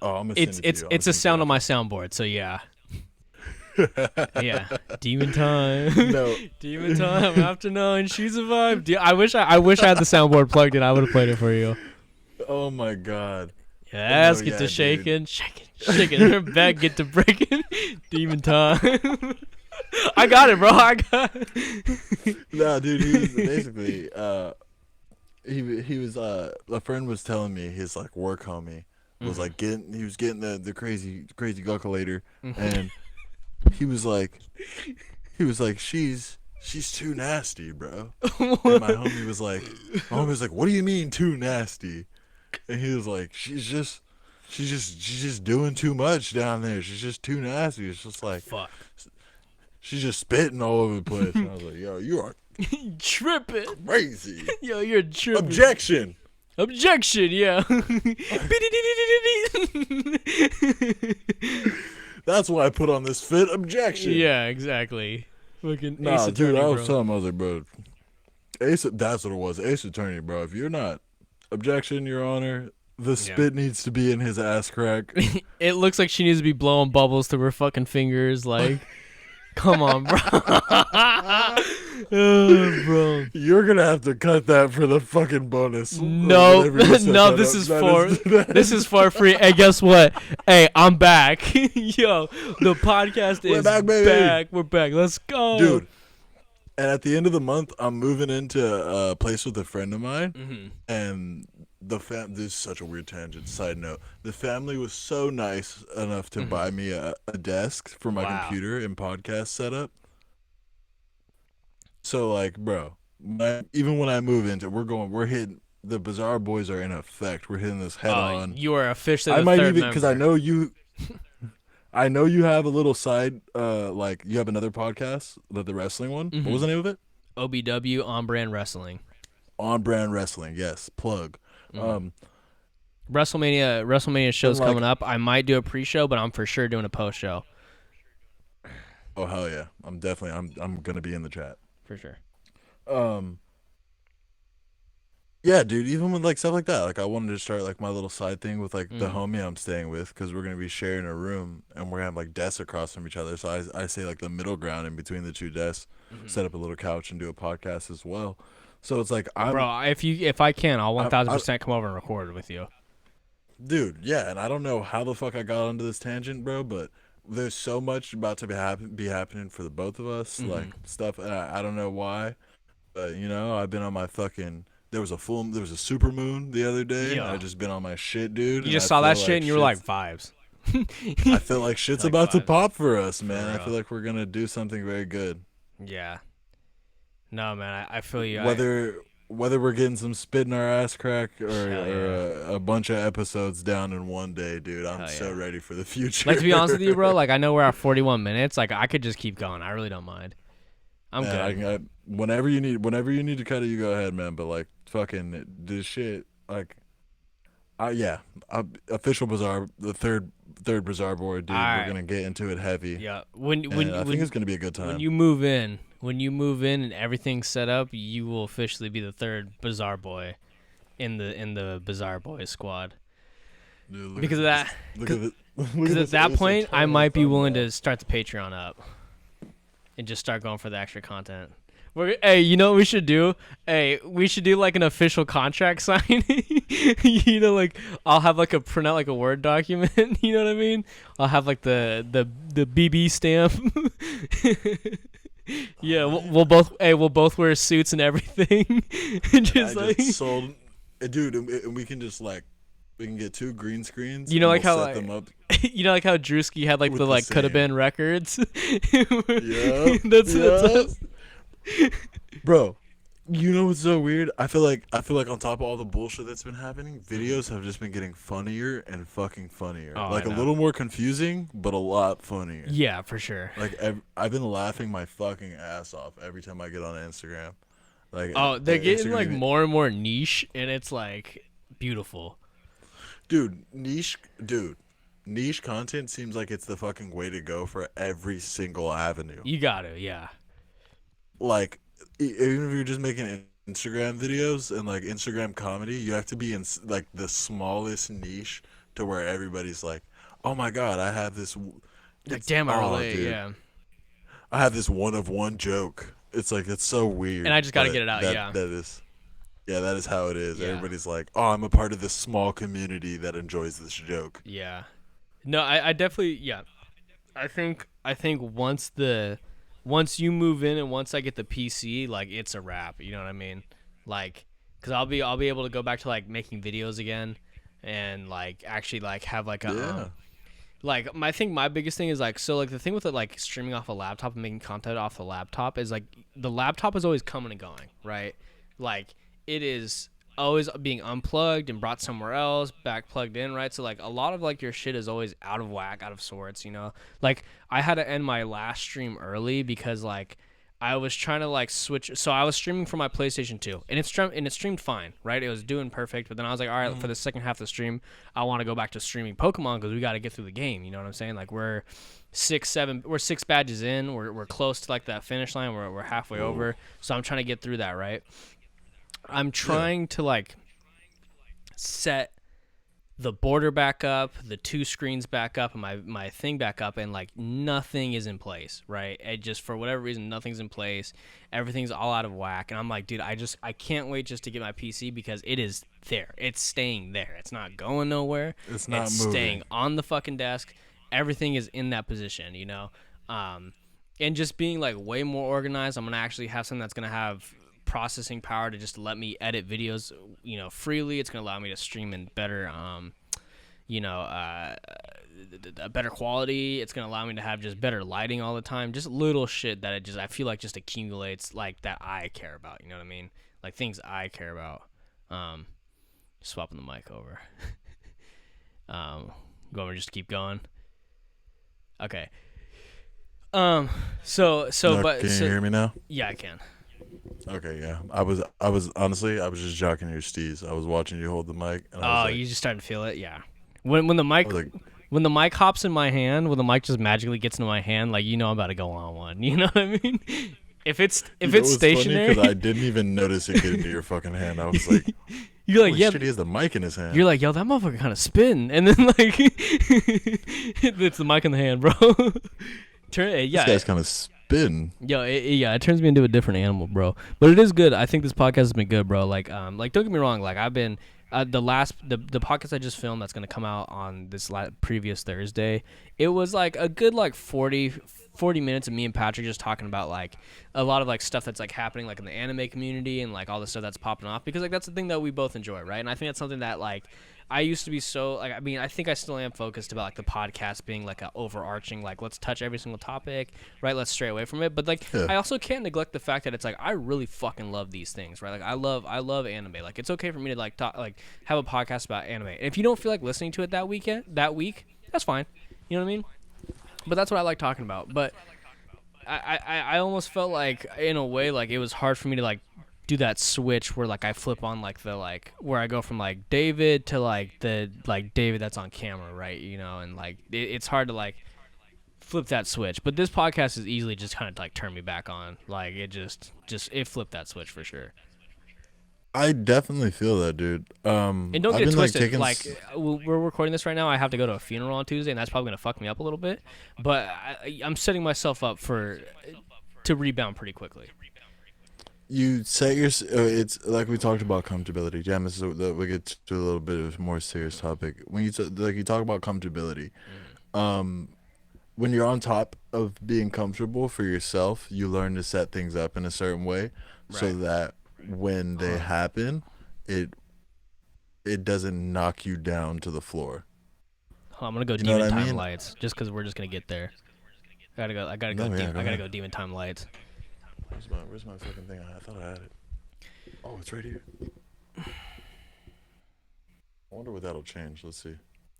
gonna send it to you. It's a sound on my soundboard, so yeah. Yeah, demon time. No, demon time. After knowing she survived. I wish I had the soundboard plugged in. I would have played it for you. Oh my god. Your ass get to shaking. Her back get to breaking. Demon time. I got it, bro. I got it. Nah, dude. He was basically he was a friend was telling me his like work homie was like getting the crazy guckulator and. He was like, she's too nasty, bro. And my homie was like, what do you mean too nasty? And he was like, she's just doing too much down there. She's just too nasty. It's just like, fuck. She's just spitting all over the place. And I was like, yo, you are tripping, crazy. Yo, you're tripping. Objection, yeah. That's why I put on this fit. Objection. Yeah, exactly. Fucking nah, Ace dude, Attorney, I was bro. telling my other bro. That's what it was. Ace Attorney, bro. If you're not, objection, Your Honor. The spit needs to be in his ass crack. It looks like she needs to be blowing bubbles through her fucking fingers, like. Come on, bro. Oh, bro. You're gonna have to cut that for the fucking bonus. No, Whenever you set no. that This up. is That for that this is for free. Hey, guess what? Hey, I'm back. Yo, the podcast We're is back, baby. back. We're back. Let's go, Dude. And at the end of the month, I'm moving into a place with a friend of mine, Mm-hmm. and this is such a weird tangent. Side note: the family was so nice enough to buy me a desk for my Wow. computer and podcast setup. So like, bro, even when I move into, we're hitting the Bizarre Boys are in effect. We're hitting this head on. You are officially I the might third even because I member. know you. I know you have a little side, like you have another podcast, the wrestling one. Mhm. What was the name of it? OBW On Brand Wrestling. On Brand Wrestling. Yes, plug. WrestleMania show's like- coming up. I might do a pre-show, but I'm for sure doing a post-show. Oh hell yeah! I'm gonna be in the chat. For sure. Yeah, dude. Even with like stuff like that, like I wanted to start like my little side thing with like the Mhm. homie I'm staying with, because we're gonna be sharing a room and we're gonna have like desks across from each other. So I say like the middle ground in between the two desks, set up a little couch and do a podcast as well. So it's like Bro, if I can, I'll 1000% come over and record with you. dude, yeah, and I don't know how the fuck I got onto this tangent, bro, but there's so much about to be happening for the both of us, like stuff, and I don't know why, but you know, I've been on my fucking. There was a super moon the other day. Yeah. I just been on my shit, dude. You and just I saw that feel shit and you were like, vibes. I feel like shit's Like about to vibes. pop for us, man. I real. feel like we're gonna do something very good. Yeah. No, man, I feel you. Whether we're getting some spit in our ass crack or Hell a bunch of episodes down in one day, dude, I'm Hell so yeah. ready for the future. Like, to be honest with you, bro, like, I know we're at 41 minutes. Like, I could just keep going. I really don't mind. I'm Man, good. whenever you need to cut it, you go ahead, man. But like, fucking this shit, like, official Bizarre, the third Bizarre board, dude. Alright. We're gonna get into it heavy. Yeah. I think it's gonna be a good time. When you move in and everything's set up, you will officially be the third Bizarre Boy in the Bizarre Boys squad. Dude, Because of that, Look at it. because at that point, I might be willing to start the Patreon up and just start going for the extra content. Hey, you know what we should do? Hey, we should do like an official contract signing. You know, like I'll have like a printout, like a Word document. You know what I mean? I'll have like the BB stamp. Yeah, we'll both wear suits and everything. Just I like just sold, dude, and we can just like we can get 2 green screens. You know, and like we'll how set them up. you know, like how Drewski had like With the the like could have same. been records. Yeah, That's us. Bro, you know what's so weird? I feel like on top of all the bullshit that's been happening, videos have just been getting funnier and fucking funnier. Oh, like I a know. little more confusing, but a lot funnier. Yeah, for sure. Like I've been laughing my fucking ass off every time I get on Instagram. Like Oh, they're getting Instagram like even- more and more niche, and it's like beautiful. niche content seems like it's the fucking way to go for every single avenue. You got to, yeah. Like even if you're just making Instagram videos and like Instagram comedy, you have to be in like the smallest niche to where everybody's like, "Oh my god, I have this." Like, damn, I relate, dude. yeah. I have this one of one joke. It's like it's so weird. And I just gotta but get it out, yeah. That is how it is. Yeah. Everybody's like, "Oh, I'm a part of this small community that enjoys this joke." Yeah. No, I definitely, yeah. I think once you move in and once I get the PC, like it's a wrap. You know what I mean? Like, cause I'll be able to go back to like making videos again, and like actually like have like a Yeah. like I think my biggest thing is like, so like the thing with it, like streaming off a laptop and making content off the laptop is like the laptop is always coming and going, right? Like it is always being unplugged and brought somewhere else, back plugged in, right? So like a lot of like your shit is always out of whack, out of sorts, you know? Like I had to end my last stream early because like I was trying to like switch. So I was streaming from my PlayStation 2 and it streamed fine, right? It was doing perfect. But then I was like, all right, for the second half of the stream, I want to go back to streaming Pokemon because we got to get through the game. You know what I'm saying? Like we're 6 badges in. We're close to like that finish line. We're halfway over. So I'm trying to get through that, right? I'm trying to like set the border back up, the two screens back up, and my thing back up, and like nothing is in place, right? And just for whatever reason, nothing's in place. Everything's all out of whack, and I'm like, dude, I can't wait just to get my PC because it is there. It's staying there. It's not going nowhere. It's not It's moving. staying on the fucking desk. Everything is in that position, and just being like way more organized. I'm gonna actually have something that's gonna have processing power to just let me edit videos, freely. It's gonna allow me to stream in better, a better quality. It's gonna allow me to have just better lighting all the time. Just little shit that I feel like just accumulates, like that I care about. You know what I mean? Like things I care about. Swapping the mic over. Going to just keep going. Okay. But Can you hear me now? Yeah, I can. Okay, yeah. I was honestly, I was just jocking your steez. I was watching you hold the mic. And I was like, You just starting to feel it, yeah. When the mic I was like, when the mic hops in my hand, when the mic just magically gets into my hand, like I'm about to go on one. You know what I mean? If it's stationary, because I didn't even notice it get into your fucking hand. I was like, you're like, yeah, shit, he has the mic in his hand. You're like, yo, that motherfucker kind of spin, and then like, it's the mic in the hand, bro. This guy's kind of spin. Yo, it turns me into a different animal, bro. But it is good. I think this podcast has been good, bro. Like don't get me wrong. Like I've been the podcast I just filmed that's gonna come out on this previous Thursday. It was like a good 40 minutes of me and Patrick just talking about like a lot of like stuff that's like happening like in the anime community and like all the stuff that's popping off, because like that's the thing that we both enjoy, right? And I think that's something that like I used to be so like, I mean, I think I still am focused about like the podcast being like a overarching, like let's touch every single topic, right? Let's stray away from it. But like I also can't neglect the fact that it's like I really fucking love these things, right? Like I love anime. Like it's okay for me to like talk, like have a podcast about anime. And if you don't feel like listening to it that week, that's fine. You know what I mean? But that's what I like talking about. But I almost felt like in a way like it was hard for me to like do that switch where like I flip on like the like where I go from like David to like the like David that's on camera, right? And like it's hard to like flip that switch. But this podcast is easily just kind of like turn me back on. Like it just it flipped that switch for sure. I definitely feel that, dude. And don't get it twisted. We're recording this right now. I have to go to a funeral on Tuesday, and that's probably gonna fuck me up a little bit. But I'm setting myself up to rebound pretty quickly. You set your. It's like we talked about comfortability. Jam, this is we get to a little bit of a more serious topic. When you talk about comfortability, when you're on top of being comfortable for yourself, you learn to set things up in a certain way, so that when they happen, it doesn't knock you down to the floor. I'm gonna go demon time lights just because we're just gonna get there. I gotta go demon time lights. Where's my fucking thing? I thought I had it. Oh, it's right here. I wonder what that'll change. Let's see.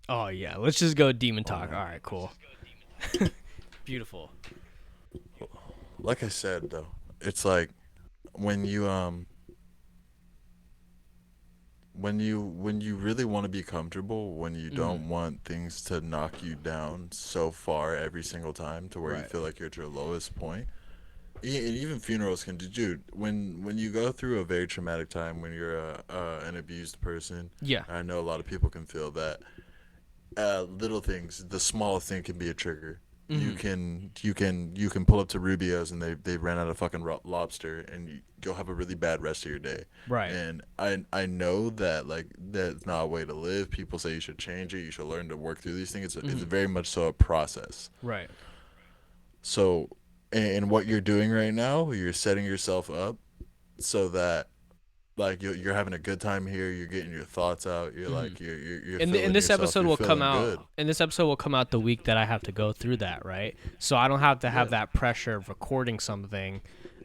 Oh yeah, let's just go demon talk. All right, cool. Beautiful. Like I said though, it's like when you really want to be comfortable, when you don't want things to knock you down so far every single time to where you feel like you're at your lowest point. Even funerals can do, dude. When you go through a very traumatic time, when you're an abused person, I know a lot of people can feel that. Little things, the smallest thing can be a trigger. You can pull up to Rubio's and they ran out of fucking lobster, and you'll have a really bad rest of your day. Right. And I know that like that's not a way to live. People say you should change it. You should learn to work through these things. It's very much so a process. Right. So, and what you're doing right now, you're setting yourself up so that like you're having a good time here. You're getting your thoughts out. You're like you're. And this episode will come out. And this episode will come out the week that I have to go through that, right? So I don't have to have that pressure of recording something,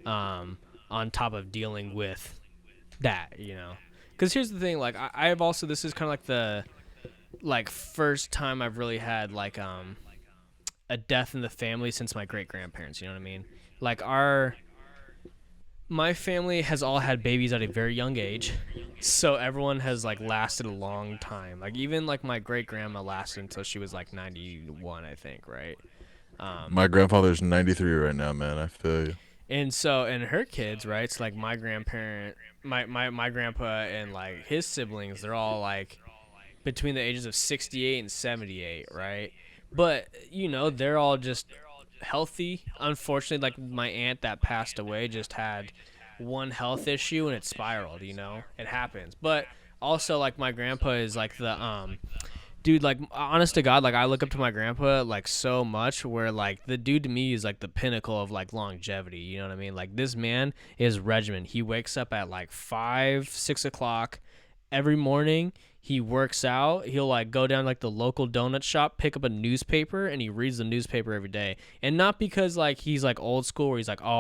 on top of dealing with that, Because here's the thing, like I've also, this is kind of like the first time I've really had like a death in the family since my great grandparents. You know what I mean? Like my family has all had babies at a very young age, so everyone has like lasted a long time. Like even like my great grandma lasted until she was like 91, I think, right? My grandfather's 93 right now, man. I feel you. And so, and her kids, right? So like my grandparent, my grandpa and like his siblings, they're all like between the ages of 68 and 78, right? But they're all just healthy. Unfortunately, like my aunt that passed away just had one health issue and it spiraled. It happens. But also, like my grandpa is like the dude, like honest to God, like I look up to my grandpa like so much where like the dude to me is like the pinnacle of like longevity. You know what I mean? Like this man is regimen. He wakes up at like 5, 6 o'clock every morning. He works out. He'll like go down like the local donut shop, pick up a newspaper, and he reads the newspaper every day. And not because like he's like old school where he's like, oh,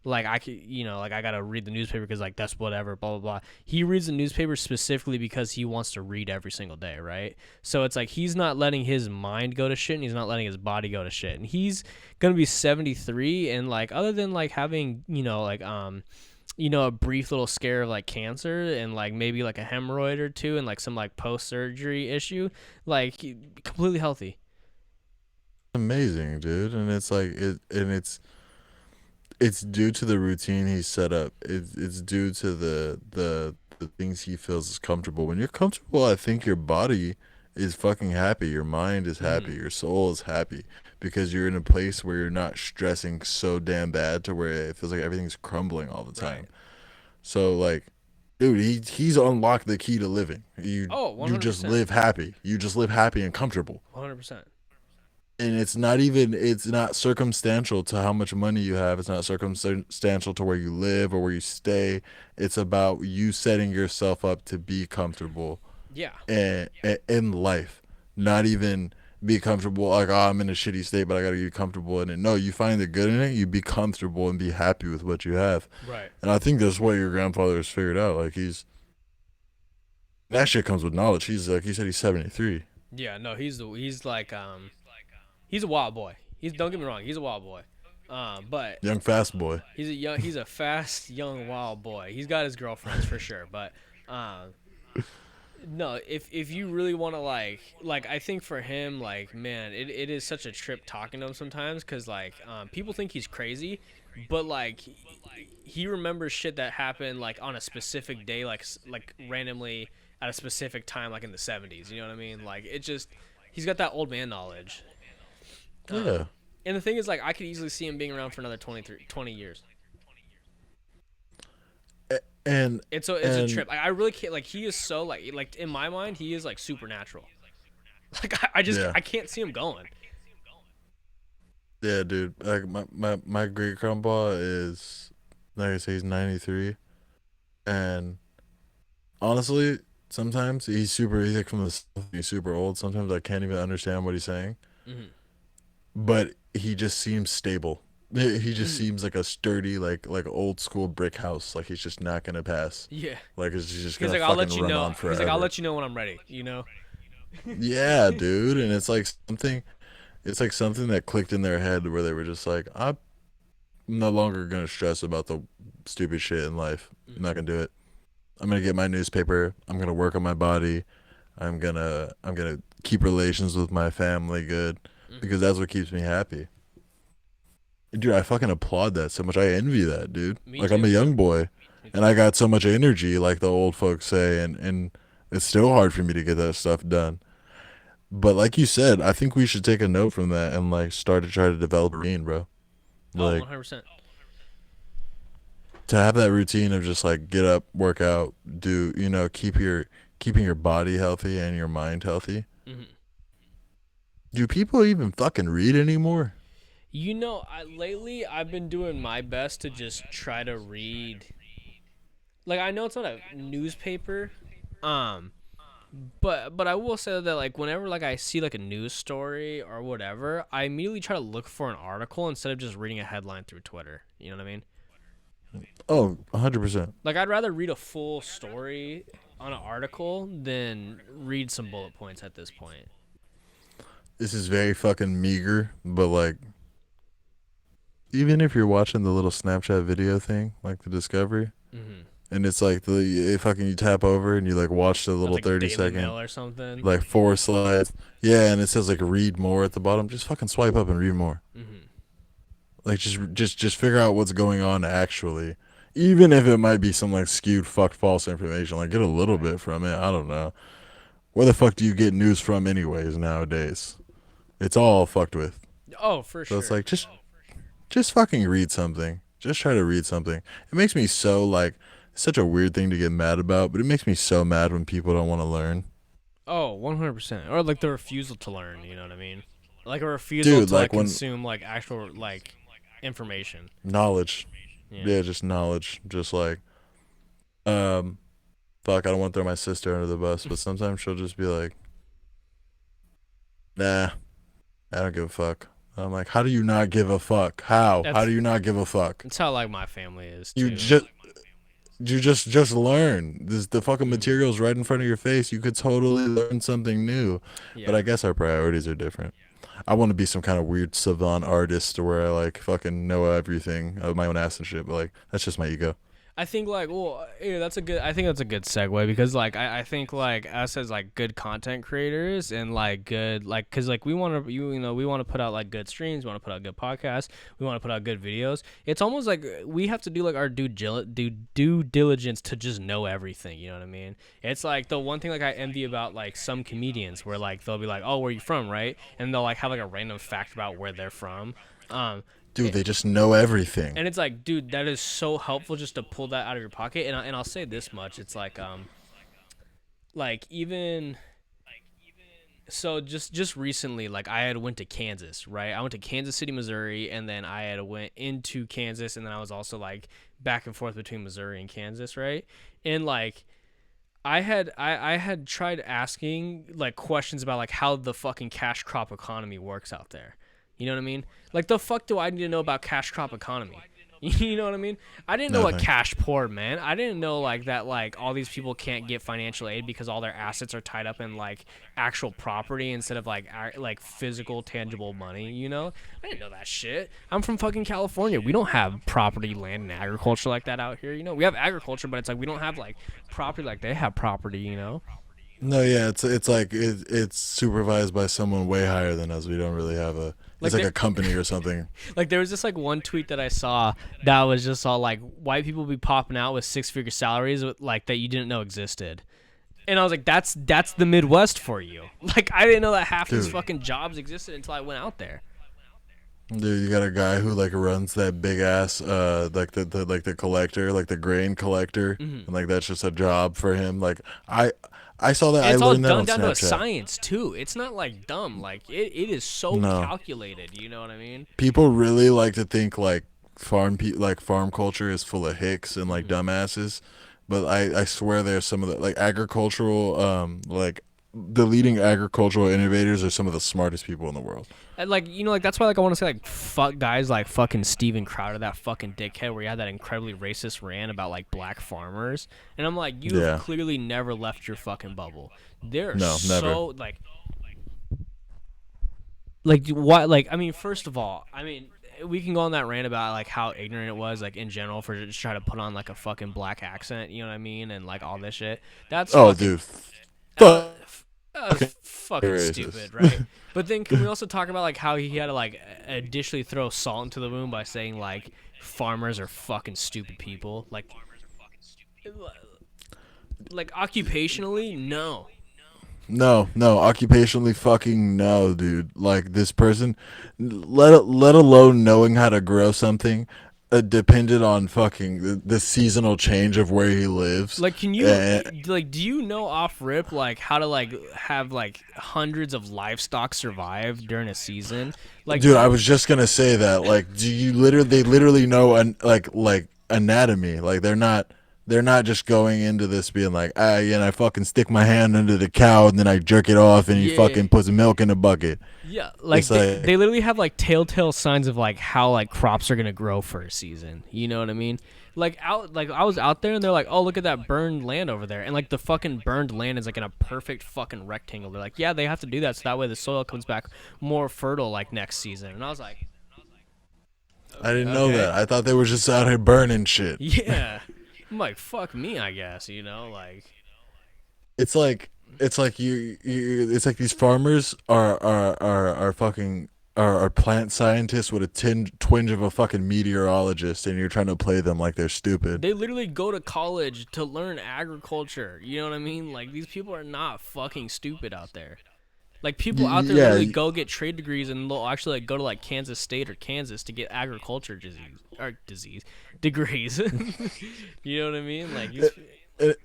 like I could, like I gotta read the newspaper because like that's whatever, blah blah blah. He reads the newspaper specifically because he wants to read every single day, right? So it's like he's not letting his mind go to shit, and he's not letting his body go to shit. And he's gonna be 73, and like other than like having a brief little scare of like cancer and like maybe like a hemorrhoid or two and like some like post surgery issue, like completely healthy. Amazing, dude. And it's like it's due to the routine he's set up. It's due to the things he feels is comfortable. When you're comfortable, I think your body is fucking happy. Your mind is Mm-hmm. happy. Your soul is happy because you're in a place where you're not stressing so damn bad to where it feels like everything's crumbling all the Right. time. So like, dude, he's unlocked the key to living. Oh, You just 100%. live happy. You just live happy and comfortable. 100%. And it's not circumstantial to how much money you have. It's not circumstantial to where you live or where you stay. It's about you setting yourself up to be comfortable Yeah. in life. Not even be comfortable like, oh, I'm in a shitty state, but I gotta get comfortable in it. No, you find the good in it. You be comfortable and be happy with what you have. Right. And I think that's what your grandfather has figured out. Like that shit comes with knowledge. He's like, he said he's 73. Yeah, no, he's like he's a wild boy. He's Don't get me wrong, he's a wild boy. But Young fast boy. he's a fast young wild boy. He's got his girlfriends for sure, but um no, if you really want to like I think for him like man, it is such a trip talking to him sometimes cuz like people think he's crazy, but like he remembers shit that happened like on a specific day like randomly at a specific time like in the 70s, you know what I mean? Like it just he's got that old man knowledge. Yeah. And the thing is like I could easily see him being around for another 20 years. And It's a and trip. I really can't like he is so like in my mind he is like supernatural. Like I just yeah. I can't see him going. Yeah, dude. Like my great grandpa is like I say he's 93, and honestly, sometimes he's like from the south, he's super old. Sometimes I can't even understand what he's saying, Hmm. but he just seems stable. He just Hmm. seems like a sturdy like old school brick house. Like he's just not gonna pass. Yeah. Like it's just He's gonna like I'll fucking let you run know. on He's like I'll forever. let you know when I'm ready. Yeah, dude. And it's like something. It's like something that clicked in their head where they were just like, I'm no longer gonna stress about the stupid shit in life. I'm not Hmm. gonna do it. I'm gonna get my newspaper. I'm gonna work on my body. I'm gonna keep relations with my family good Hmm. because that's what keeps me happy. Dude, I fucking applaud that so much. I envy that, dude. Me Like I'm too. a young boy Me and too. I got so much energy like the old folks say and it's still hard for me to get that stuff done. But like you said, I think we should take a note from that and like start to try to develop a routine, bro. Oh, Like 100%. to have that routine of just like get up, work out, do keeping your body healthy and your mind healthy. Hmm. Do people even fucking read anymore? Lately I've been doing my best to just try to read. Like I know it's not a newspaper, um, but I will say that like whenever like I see like a news story or whatever, I immediately try to look for an article instead of just reading a headline through Twitter. You know what I mean? Oh, 100%. Like I'd rather read a full story on an article than read some bullet points at this point. This is very fucking meager, but like even if you're watching the little Snapchat video thing, like the discovery, Mm-hmm. and it's like fucking you tap over and you like watch the That's little like 30 Daily second Mail or something. like 4 slides. Yeah, and it says like read more at the bottom. Just fucking swipe up and read more. Mm-hmm. Like just figure out what's going on actually. Even if it might be some like skewed fucked false information, like get a little Right. bit from it. I don't know. where the fuck do you get news from anyways nowadays? It's all fucked with. Oh, for So it's sure. like just fucking read something. Just try to read something. It makes me so like it's such a weird thing to get mad about, but it makes me so mad when people don't want to learn. Oh, 100%. Or like the refusal to learn, you know what I mean? Like a refusal Dude, to like like when consume like actual like information. knowledge. Yeah. Yeah, just knowledge. Just like um fuck, I don't want to throw my sister under the bus, but sometimes she'll just be like, "Nah, I don't give a fuck." I'm like, "How do you not give a fuck? How? How That's do you not give a fuck? that's how like my family is You too. just you just learn. This the fucking Mhm. material's right in front of your face. You could totally learn something new. But Yeah. I guess our priorities are different. I want to be some kind of weird savant artist where I like fucking know everything of my own ass and shit, but like that's just my ego. I think like well yeah, that's a good I think that's a good segue because like I think like us as like good content creators and like good like because like we want to you know we want to put out like good streams, we want to put out good podcasts, we want to put out good videos. It's almost like we have to do like our due diligence to just know everything, you know what I mean? It's like the one thing like I envy about like some comedians where like they'll be like, "Oh, where you from?" right? And they'll like have like a random fact about where they're from. um Dude, they just know everything. and it's like, dude, that is so helpful just to pull that out of your pocket. And I'll say this much: it's like even so, just recently, like I had went to Kansas, right? I went to Kansas City, Missouri, and then I had went into Kansas, and then I was also like back and forth between Missouri and Kansas, right? And like I had tried asking like questions about like how the fucking cash crop economy works out there. You know what I mean? Like the fuck do I need to know about cash crop economy? You know what I mean? I didn't know what Nothing. cash poor meant. I didn't know like that like all these people can't get financial aid because all their assets are tied up in like actual property instead of like like physical tangible money, you know? I didn't know that shit. I'm from fucking California. We don't have property, land and agriculture like that out here, you know? We have agriculture, but it's like we don't have like property like they have property, you know? No, yeah, it's like it's supervised by someone way higher than us. We don't really have a. It's Like like there a company or something. like there was just like one tweet that I saw that was just all like white people be popping out with six-figure salaries with, like that you didn't know existed. And I was like, that's the Midwest for you. Like I didn't know that half these Dude, fucking jobs existed until I went out there. dude, you got a guy who like runs that big ass like the like the collector, like the grain collector, Hmm. and like that's just a job for him. Like I saw that. And I it's all learned that done on down to a Snapchat. science too. It's not like dumb. Like it is so No, calculated. You know what I mean? people really like to think like like farm culture is full of hicks and like Hmm. dumbasses, but I swear there's some of the like agricultural like the leading agricultural innovators are some of the smartest people in the world. And like you know, like that's why like I want to say like fuck guys like fucking Steven Crowder, that fucking dickhead, where he had that incredibly racist rant about like black farmers, and I'm like, you have Yeah. clearly never left your fucking bubble. They're No, never. so like what like I mean, first of all, I mean we can go on that rant about like how ignorant it was like in general for just trying to put on like a fucking black accent, you know what I mean, and like all this shit. That's Oh, fucking dude. uh, Fucking that was fucking racist. stupid, right? But then can we also talk about like how he had to like additionally throw salt into the wound by saying like farmers are fucking stupid people, like occupationally, no. No, no, occupationally fucking no, dude. Like this person, let alone knowing how to grow something, depended on fucking the seasonal change of where he lives. Like, can you Uh, like do you know off rip like how to like have like hundreds of livestock survive during a season? Like, dude, do I you, was just gonna say that. Like, do you literally? They literally know like anatomy. Like they're not just going into this being like, ah, yeah, and I fucking stick my hand under the cow and then I jerk it off and he yeah, fucking puts milk in the bucket. yeah, It's like they like, literally have like telltale signs of like how like crops are gonna grow for a season. You know what I mean? Like I was out there and they're like, oh look at that burned land over there, and like the fucking burned land is like in a perfect fucking rectangle. They're like, yeah, they have to do that so that way the soil comes back more fertile like next season. And I was like, I didn't know okay, that. I thought they were just out here burning shit. yeah. I'm like, fuck me, I guess. You know, like, It's like it's like you it's like these farmers are fucking are plant scientists with a twinge of a fucking meteorologist, and you're trying to play them like they're stupid. They literally go to college to learn agriculture. You know what I mean? Like these people are not fucking stupid out there. Like people out there Yeah, literally go get trade degrees and they'll actually like go to like Kansas State or Kansas to get agriculture disease degrees. You know what I mean? Like it,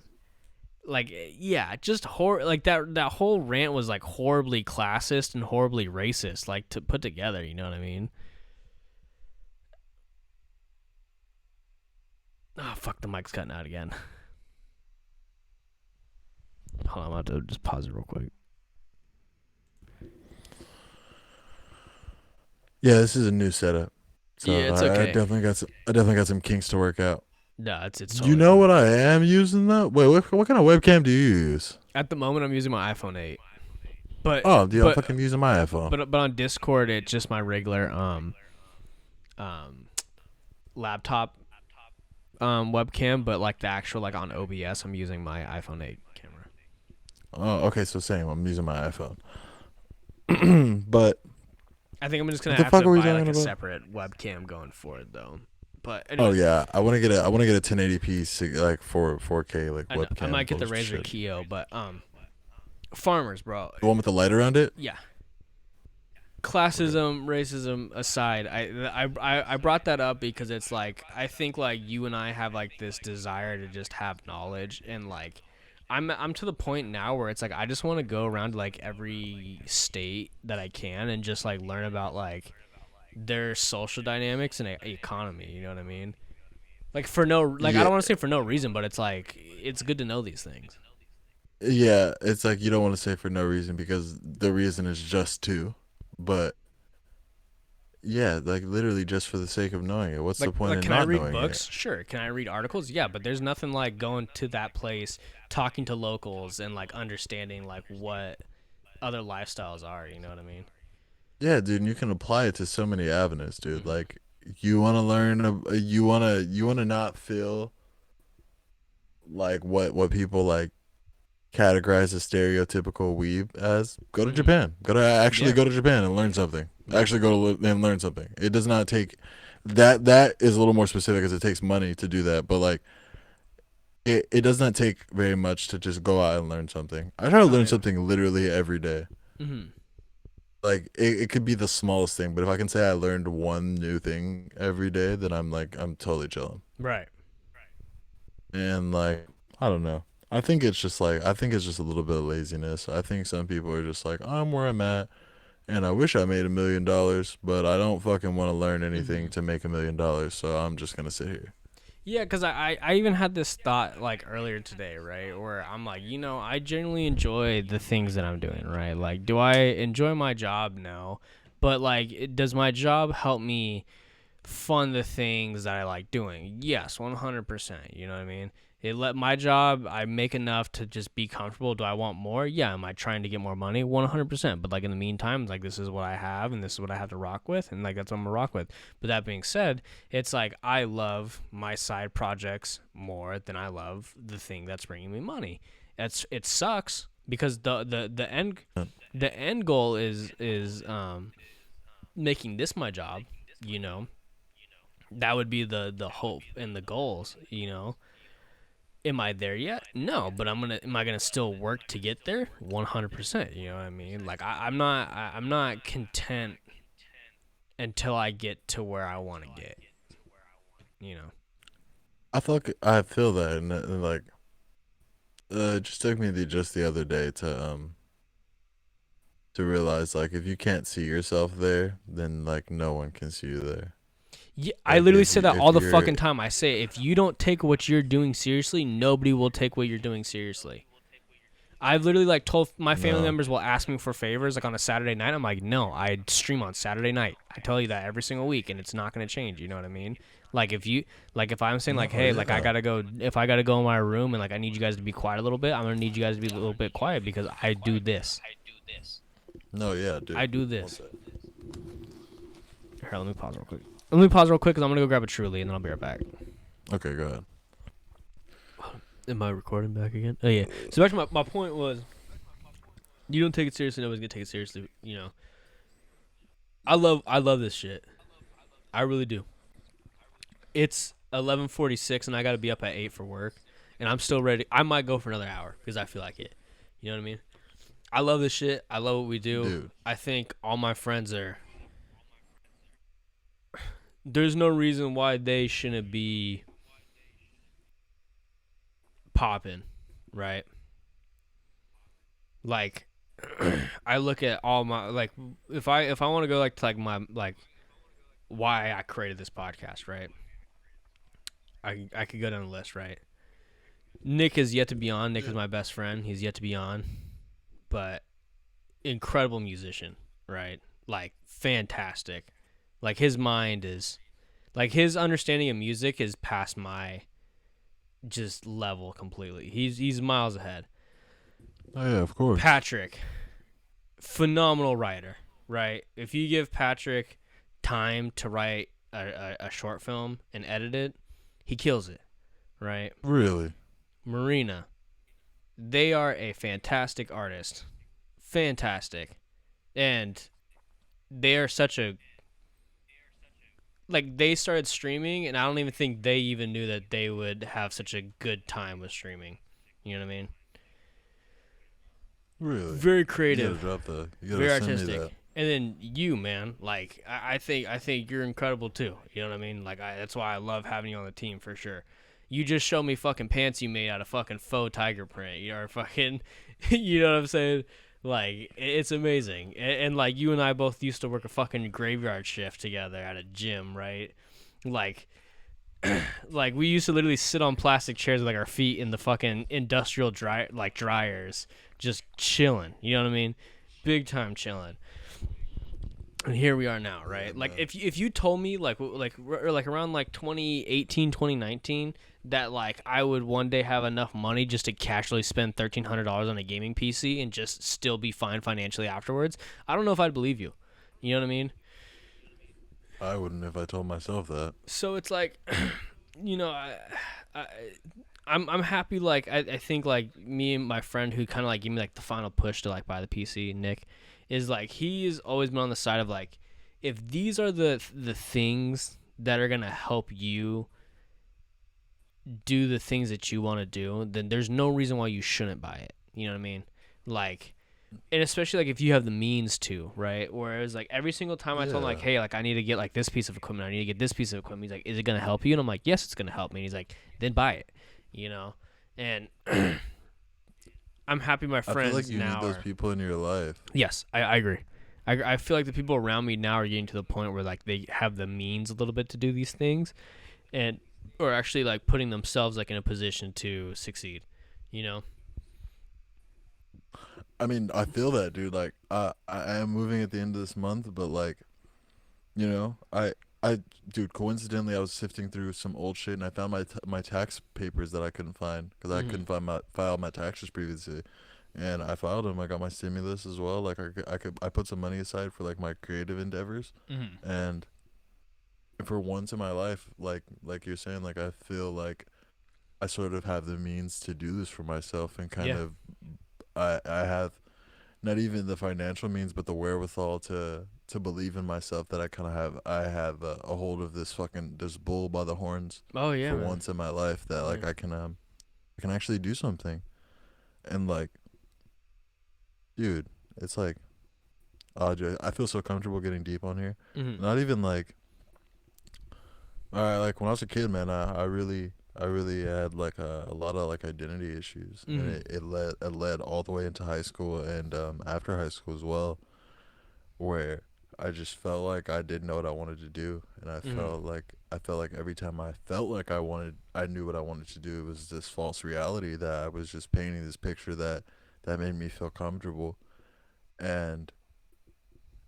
like yeah, just like that whole rant was like horribly classist and horribly racist like to put together, you know what I mean? Oh fuck, the mic's cutting out again. Hold on, I'm about to just pause it real quick. yeah, this is a new setup, so Yeah, it's I okay. definitely got some kinks to work out. No, it's You totally know fine. what I am using though? Wait, what kind of webcam do you use? At the moment I'm using my iPhone 8. But Oh, dude, I'm but fucking using my iPhone. but on Discord it's just my regular um laptop webcam, but like the actual like on OBS I'm using my iPhone 8 camera. Oh, okay, so same. I'm using my iPhone. But I think I'm just what gonna the have fuck to are we buy talking like a about? separate webcam going forward though. But Oh anyways, yeah, I want to get a 1080p like 4K like I might webcam get the Razer bullshit. Keo, but farmers, bro. The one with the light around it. Yeah. Okay. Classism, racism aside, I brought that up because it's like I think like you and I have like this desire to just have knowledge and like I'm to the point now where it's like I just want to go around to like every state that I can and just like learn about like their social dynamics and economy, you know what I mean? Like for no like I Yeah, don't want to say for no reason, but it's like it's good to know these things. yeah. It's like you don't want to say for no reason because the reason is just to, but yeah, like literally just for the sake of knowing it. What's the point Like in can I not read knowing it? books? Sure. Can I read articles? Yeah, but there's nothing like going to that place, talking to locals and like understanding like what other lifestyles are, you know what I mean? Yeah, dude, and you can apply it to so many avenues, dude. Mhm. Like you want to learn, you want to not feel like what people like categorize a stereotypical weeb as, go to Mhm. Japan. Actually Yeah. go to Japan and learn something. Yeah. Actually go to and learn something. It does not take that is a little more specific because it takes money to do that. But like it does not take very much to just go out and learn something. I try to Oh learn yeah. something literally every day. Mhm. Like it could be the smallest thing, but if I can say I learned one new thing every day, then I'm totally chilling. Right. And like I don't know. I think it's just a little bit of laziness. I think some people are just like, I'm where I'm at and I wish I made $1 million, but I don't fucking want to learn anything Mhm. to make $1 million, so I'm just gonna sit here. Yeah, because I even had this thought like earlier today, right? Where I'm like, you know, I genuinely enjoy the things that I'm doing, right? Like, do I enjoy my job? No. But like, does my job help me fund the things that I like doing? Yes, 100%. You know what I mean? It let my job, I make enough to just be comfortable. Do I want more? Yeah. Am I trying to get more money? 100%. But like in the meantime, like this is what I have and this is what I have to rock with. And like that's what I'm going to rock with. But that being said, it's like I love my side projects more than I love the thing that's bringing me money. It sucks because the end goal is making this my job, you know, that would be the hope and the goals, you know. Am I there yet? No, but am I gonna still work to get there? 100%. You know what I mean? Like I'm not content until I get to where I want to get. You know. I feel that, and like it just took me just the other day to realize like if you can't see yourself there, then like no one can see you there. Yeah, I Like literally say that if all the you're fucking time. I say if you don't take what you're doing seriously, nobody will take what you're doing seriously. I've literally like told my family no, members will ask me for favors like on a Saturday night. I'm like, no, I stream on Saturday night. I tell you that every single week, and it's not gonna change. You know what I mean? Like if I'm saying like, no, hey, like I yeah, gotta go, if I gotta go in my room and like I need you guys to be quiet a little bit, I'm gonna need you guys to be a little bit quiet because I do this. no, yeah, I dude. do One this. sec. Here, let me pause real quick. Let me pause real quick because I'm gonna go grab a Truly and then I'll be right back. Okay, go ahead. Am I recording back again? Oh yeah. So back to my point was, you don't take it seriously, nobody's gonna take it seriously. You know. I love this shit. I really do. It's 11:46 and I got to be up at 8 for work and I'm still ready. I might go for another hour because I feel like it. You know what I mean? I love this shit. I love what we do. Dude. I think all my friends are there's no reason why they shouldn't be popping, right? Like I look at all my like if I want to go like to like my like why I created this podcast, right? I could go down the list, right? Nick is yet to be on. Nick Yeah. is my best friend. He's yet to be on, but incredible musician, right? Like fantastic. Like his mind is like his understanding of music is past my just level completely. He's miles ahead. Oh yeah, of course. Patrick, phenomenal writer, right? If you give Patrick time to write a short film and edit it, he kills it, right? Really? Marina, they are a fantastic artist. Fantastic. And they are such a like they started streaming and I don't even think they even knew that they would have such a good time with streaming. You know what I mean? Really? Very You gotta creative, drop that. You very gotta send me artistic. that. And then you, man, like I think you're incredible too. You know what I mean? Like that's why I love having you on the team for sure. You just showed me fucking pants you made out of fucking faux tiger print. You know, fucking, you know what I'm saying? Like it's amazing. And like you and I both used to work a fucking graveyard shift together at a gym, right? Like like we used to literally sit on plastic chairs with like our feet in the fucking industrial dryers, just chilling. You know what I mean? Big time chilling. And here we are now, right? Yeah, Like man. if you told me like around like 2018, 2019 that like I would one day have enough money just to casually spend $1,300 on a gaming PC and just still be fine financially afterwards, I don't know if I'd believe you. You know what I mean? I wouldn't if I told myself that. So it's like, you know, I I'm happy. Like I think like me and my friend who kind of like gave me like the final push to like buy the PC, Nick, is like he's always been on the side of like, if these are the things that are gonna help you do the things that you want to do, then there's no reason why you shouldn't buy it. You know what I mean? Like, and especially like if you have the means to, right? Whereas like every single time I told him like, Yeah. hey, like I need to get like this piece of equipment, I need to get this piece of equipment. He's like, is it gonna help you? And I'm like, yes, it's gonna help me. And he's like, then buy it, you know. And I'm happy my I feel like friends you need now those are. people in your life. Yes, I agree. I feel like the people around me now are getting to the point where like they have the means a little bit to do these things, and or actually like putting themselves like in a position to succeed, you know. I mean, I feel that, dude. Like, I am moving at the end of this month, but like, you know, dude. Coincidentally, I was sifting through some old shit, and I found my tax papers that I couldn't find because I Mm-hmm. couldn't find my file my taxes previously, and I filed them. I got my stimulus as well. Like, I put some money aside for like my creative endeavors, Mm-hmm. and for once in my life, like you're saying, like I feel like I sort of have the means to do this for myself, and kind Yeah. of I have not even the financial means, but the wherewithal to believe in myself that I have a hold of this bull by the horns Oh yeah, for man. once in my life that Yeah. like I can actually do something. And like, dude, it's like, I feel so comfortable getting deep on here. Mm-hmm. Not even like, all right, like when I was a kid, man, I really had like a lot of like identity issues, and Mm-hmm. it led all the way into high school and after high school as well, where I just felt like I didn't know what I wanted to do, and Mm-hmm. I felt like every time I felt like I knew what I wanted to do, it was this false reality that I was just painting this picture that made me feel comfortable, and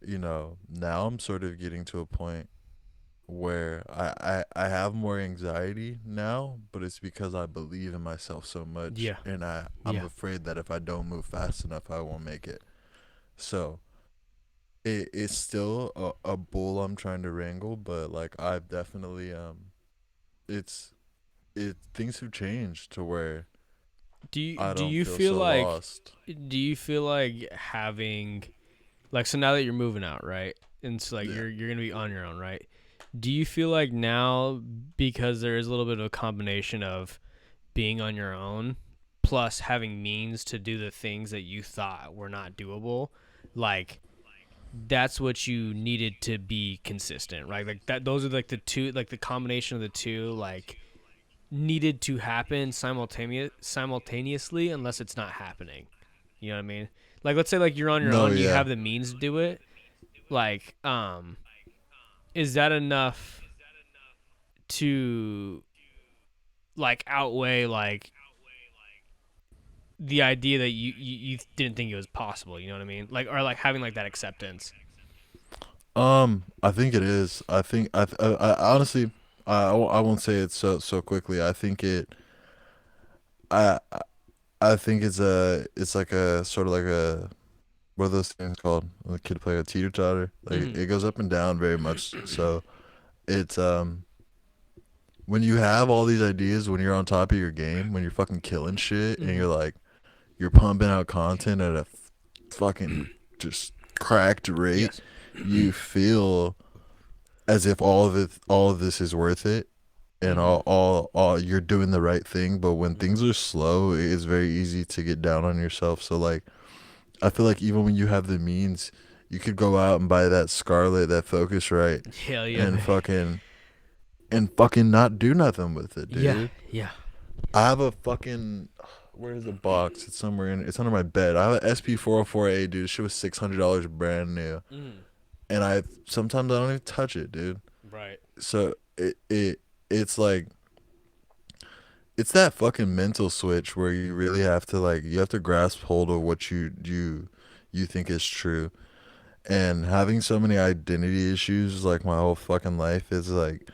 you know now I'm sort of getting to a point where I have more anxiety now, but it's because I believe in myself so much, Yeah. and I'm Yeah. afraid that if I don't move fast enough, I won't make it. So it's still a bull I'm trying to wrangle, but like I've definitely it's it things have changed to where Do you I do don't you feel feel so like lost. do you feel like having like so now that you're moving out, right? and so like Yeah. you're gonna be on your own, right? Do you feel like now, because there is a little bit of a combination of being on your own plus having means to do the things that you thought were not doable, like that's what you needed to be consistent, right? Like that, those are like the two, like the combination of the two, like needed to happen simultaneously, unless it's not happening. You know what I mean? Like let's say like you're on your No, own, you yeah. have the means to do it. Like, is that enough to like outweigh like the idea that you didn't think it was possible? You know what I mean? Like, or like having like that acceptance. I think it is. I honestly, I won't say it so quickly. I, I think it's like a sort of like a, what are those things called? When a kid play a teeter totter. Like Mm-hmm. it goes up and down very much. So it's when you have all these ideas, when you're on top of your game, when you're fucking killing shit, and Mm-hmm. you're like you're pumping out content at a fucking just cracked rate, Yes. you feel as if all of this is worth it, and Mm-hmm. all you're doing the right thing. But when Mm-hmm. things are slow, it's very easy to get down on yourself. So like, I feel like even when you have the means, you could go out and buy that Scarlet, that Focusrite, Hell yeah, and baby. fucking not do nothing with it, Yeah. dude. Yeah. I have a fucking, where's the box? It's somewhere in, it's under my bed. I have an SP404A, dude. Shit was $600 brand new, Mm. and I sometimes I don't even touch it, dude. Right. So it's like, it's that fucking mental switch where you really have to like, you have to grasp hold of what you think is true. And having so many identity issues like my whole fucking life is like,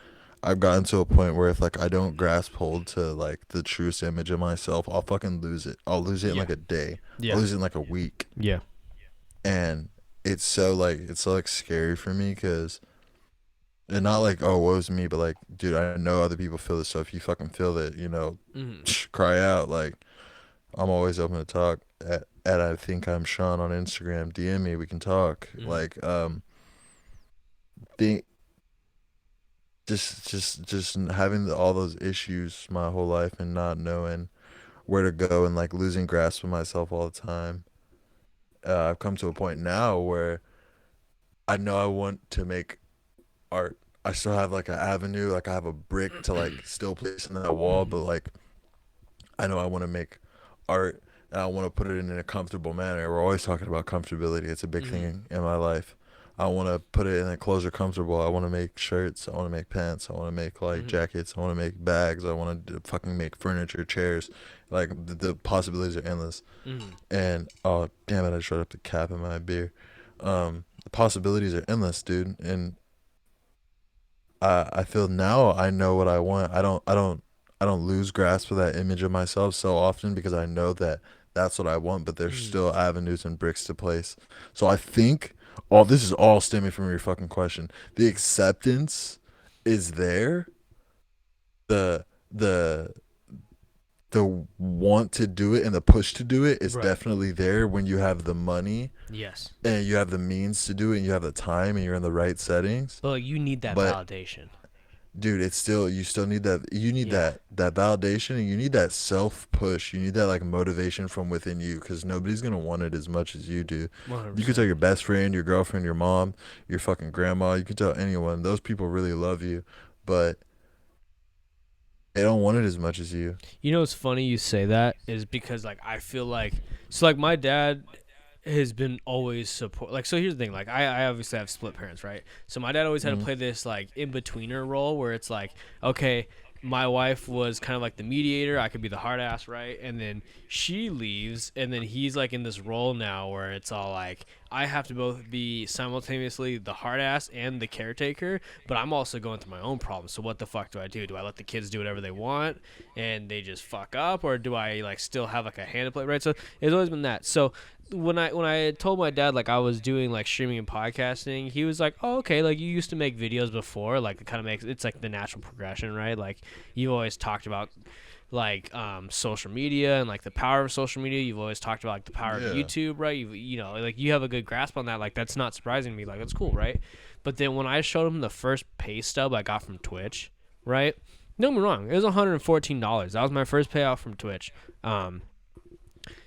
I've gotten to a point where if like I don't grasp hold to like the truest image of myself, I'll fucking lose it. I'll lose it in Yeah. like a day. I'll Yeah. lose it in like a week. Yeah. And it's so like scary for me because, and not like, oh, woe's me, but like, dude, I know other people feel this. So if you fucking feel that, Mm-hmm. cry out. Like, I'm always open to talk. At I think I'm Sean on Instagram. DM me. We can talk. Mm-hmm. Like, think just having all those issues my whole life and not knowing where to go and like losing grasp of myself all the time. I've come to a point now where I know I want to make art. I still have like an avenue, like I have a brick to like still place in that wall, Mm-hmm. but like I know I want to make art and I want to put it in a comfortable manner. We're always talking about comfortability. It's a big Mm-hmm. thing in my life. I want to put it in a clothes are comfortable. I want to make shirts. I want to make pants. I want to make like Mm-hmm. jackets. I want to make bags. I want to fucking make furniture, chairs. Like the possibilities are endless. Mm-hmm. And oh damn it, I shut up the cap in my beer. The possibilities are endless, dude. And I feel now I know what I want. I don't lose grasp of that image of myself so often because I know that that's what I want, but there's Mm-hmm. still avenues and bricks to place. So I think all this is all stemming from your fucking question. The acceptance is there. The the the want to do it and the push to do it is Right. definitely there when you have the money Yes. and you have the means to do it and you have the time and you're in the right settings. But like, you need that But validation. dude, it's still, you still need that, you need Yeah. that validation, and you need that self push. You need that like motivation from within you because nobody's gonna want it as much as you do. One hundred You could tell percent. your best friend, your girlfriend, your mom, your fucking grandma, you could tell anyone, those people really love you, but they don't want it as much as you. You know what's funny you say that is because like I feel like, so like my dad has been always support, like, so here's the thing, like I obviously have split parents, right? So my dad always had to Mm-hmm. play this like in betweener role where it's like, okay, my wife was kind of like the mediator, I could be the hard ass, right? And then she leaves and then he's like in this role now where it's all like I have to both be simultaneously the hard ass and the caretaker, but I'm also going through my own problems. So what the fuck do I do? Do I let the kids do whatever they want and they just fuck up, or do I like still have like a hand to play, right? So it's always been that. So when I told my dad like I was doing like streaming and podcasting, he was like, "Oh, okay, like you used to make videos before, like it kind of makes it's like the natural progression, right? Like you always talked about like social media and like the power of social media. You've always talked about like the power of Yeah. YouTube, right? You know, like you have a good grasp on that. Like that's not surprising to me. Like that's cool, right? But then when I showed him the first pay stub I got from Twitch, right? Don't get me wrong, it was $114. That was my first payout from Twitch.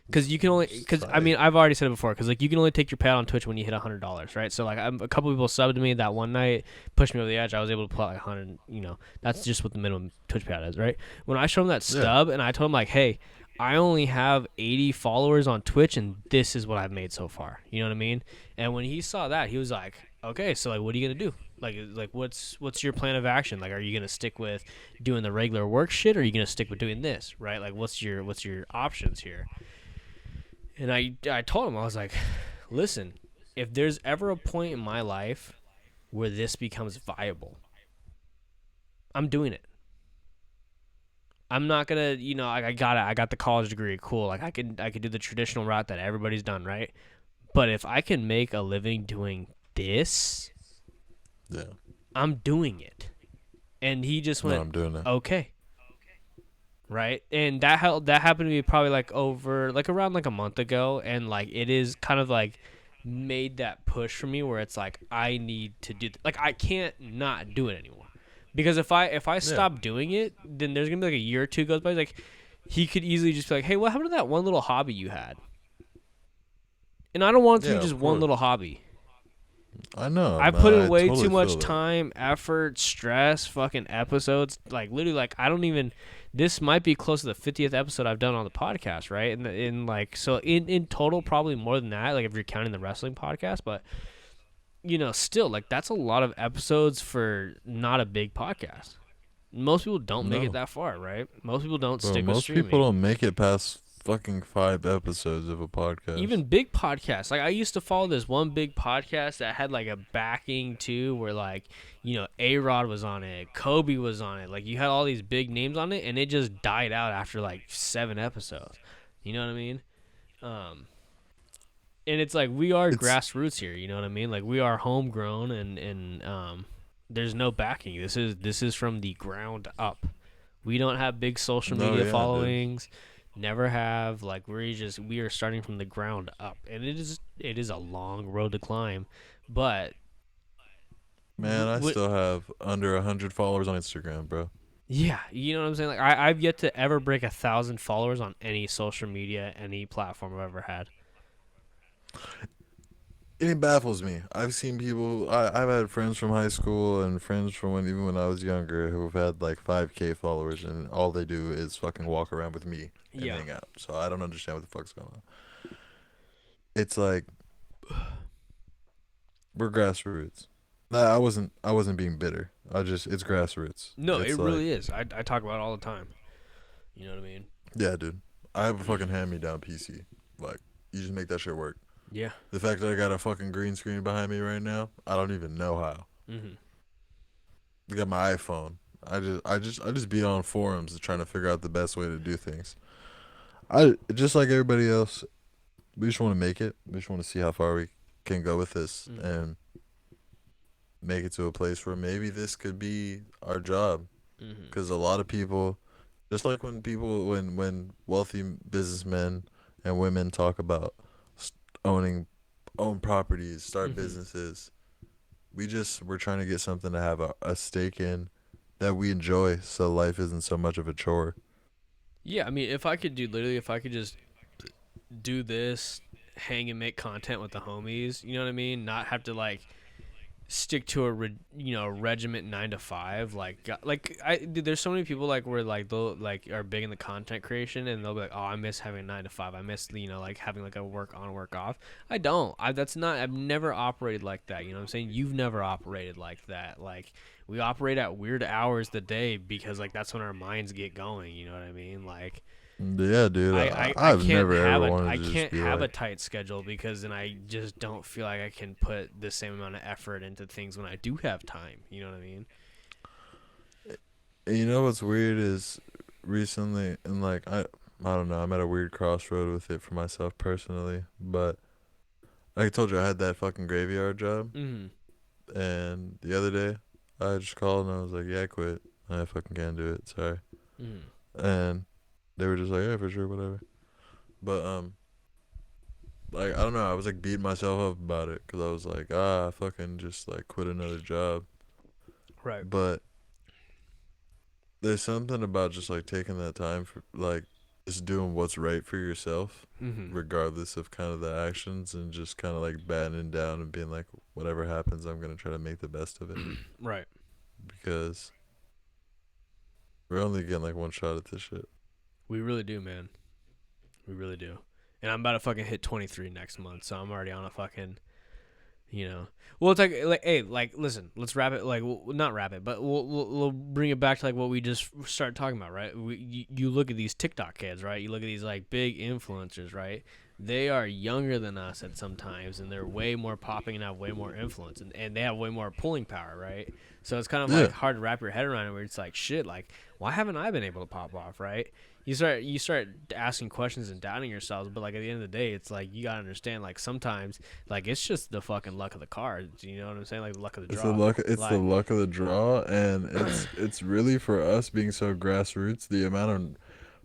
Because you can only, because I mean, Tight. I've already said it before, because like you can only take your payout on Twitch when you hit $100, right? So like a couple people subbed to me that one night, pushed me over the edge. I was able to pull out like 100. You know, that's just what the minimum Twitch payout is, right? When I showed him that Yeah. stub and I told him like, hey, I only have 80 followers on Twitch and this is what I've made so far. You know what I mean? And when he saw that, he was like, okay, so like, what are you gonna do? Like what's your plan of action? Like, are you gonna stick with doing the regular work shit, or are you gonna stick with doing this, right? Like, what's your options here? And I told him, I was like, listen, if there's ever a point in my life where this becomes viable, I'm doing it. I'm not gonna, you know, I got the college degree, cool. Like I could do the traditional route that everybody's done, right? But if I can make a living doing this, Yeah. I'm doing it. And he just No, went, I'm doing it. okay, right? And that happened to me probably like over like around like a month ago, and like it is kind of like made that push for me where it's like I need to do like I can't not do it anymore. Because if I Yeah. stop doing it, then there's gonna be like a year or two goes by. Like he could easily just be like, "Hey, what happened to that one little hobby you had?" And I don't want it to be Yeah, just of one course. little hobby. I know, I put man. in I way too totally much feel that. time, effort, stress, fucking episodes. Like literally, like I don't even. This might be close to the 50th episode I've done on the podcast, right? And in like so in total, probably more than that. Like if you're counting the wrestling podcast, but you know, still like that's a lot of episodes for not a big podcast. Most people don't make it No. that far, right? Most people don't Bro, stick with most people streaming. don't make it past fucking 5 episodes of a podcast. Even big podcasts. Like I used to follow this one big podcast that had like a backing too, where like you know A Rod was on it, Kobe was on it. Like you had all these big names on it, and it just died out after like 7 episodes. You know what I mean? Um, and it's like we are It's grassroots here. You know what I mean? Like we are homegrown, and there's no backing. This is from the ground up. We don't have big social no, media yeah, dude. followings. Never have. Like we are starting from the ground up, and it is a long road to climb, but Man, I w- still have under 100 followers on Instagram, bro. yeah, you know what I'm saying. Like I've yet to ever break 1,000 followers on any social media, any platform I've ever had. It baffles me. I've seen people. I've had friends from high school and friends from even when I was younger who've had like 5K followers, and all they do is fucking walk around with me and Yeah, hang out. So I don't understand what the fuck's going on. It's like we're grassroots. Nah, I wasn't being bitter. It's grassroots. no, it It's like, really is. I talk about it all the time. You know what I mean? yeah, dude. I have a fucking hand me down PC. Like, you just make that shit work. Yeah. The fact that I got a fucking green screen behind me right now, I don't even know how. Mhm. I got my iPhone. I just be on forums trying to figure out the best way to do things. I just like everybody else. We just want to make it. We just want to see how far we can go with this Mhm. and make it to a place where maybe this could be our job. Mhm. Because a lot of people, just like when wealthy businessmen and women talk about owning own properties, start Mhm. businesses, we're trying to get something to have a stake in that we enjoy, so life isn't so much of a chore. Yeah, I mean, if I could do literally, if I could just do this, hang and make content with the homies, you know what I mean? Not have to like stick to regiment 9 to 5. Dude, there's so many people like where like they'll like are big in the content creation, and they'll be like, oh, I miss having 9 to 5. I miss like having like a work on work off. I don't. I've never operated like that. You know what I'm saying? You've never operated like that. Like we operate at weird hours the day because like that's when our minds get going. You know what I mean? Like Yeah, dude. I've never ever wanted I to just can't be have a like, tight schedule because then I just don't feel like I can put the same amount of effort into things when I do have time. You know what I mean? you know what's weird is recently, and like I don't know, I'm at a weird crossroad with it for myself personally, but like I told you, I had that fucking graveyard job, Mhm. and the other day I just called and I was like, yeah, I quit. I fucking can't do it. Sorry. Mhm. And They were just like, yeah, for sure, whatever. But like I don't know. I was like beating myself up about it because I was like, I fucking just like quit another job. Right. But there's something about just like taking that time for like just doing what's right for yourself, Mm-hmm. regardless of kind of the actions, and just kind of like battening down and being like, whatever happens, I'm gonna try to make the best of it Right. because we're only getting like one shot at this shit. We really do, man. We really do. And I'm about to fucking hit 23 next month, so I'm already on a fucking, you know. Well, it's like, hey, like, listen, let's wrap it. Like, not wrap it, but we'll bring it back to like what we just started talking about, right? You look at these TikTok kids, right? You look at these like big influencers, right? They are younger than us at sometimes, and they're way more popping and have way more influence, and they have way more pulling power, right? So it's kind of like Yeah, hard to wrap your head around it, where it's like, shit, like, why haven't I been able to pop off, right? You start asking questions and doubting yourselves, but like at the end of the day, it's like you gotta understand, like sometimes, like it's just the fucking luck of the cards. You know what I'm saying? Like the luck of the it's the draw. luck. It's the Like luck of the draw, and it's really for us being so grassroots. The amount of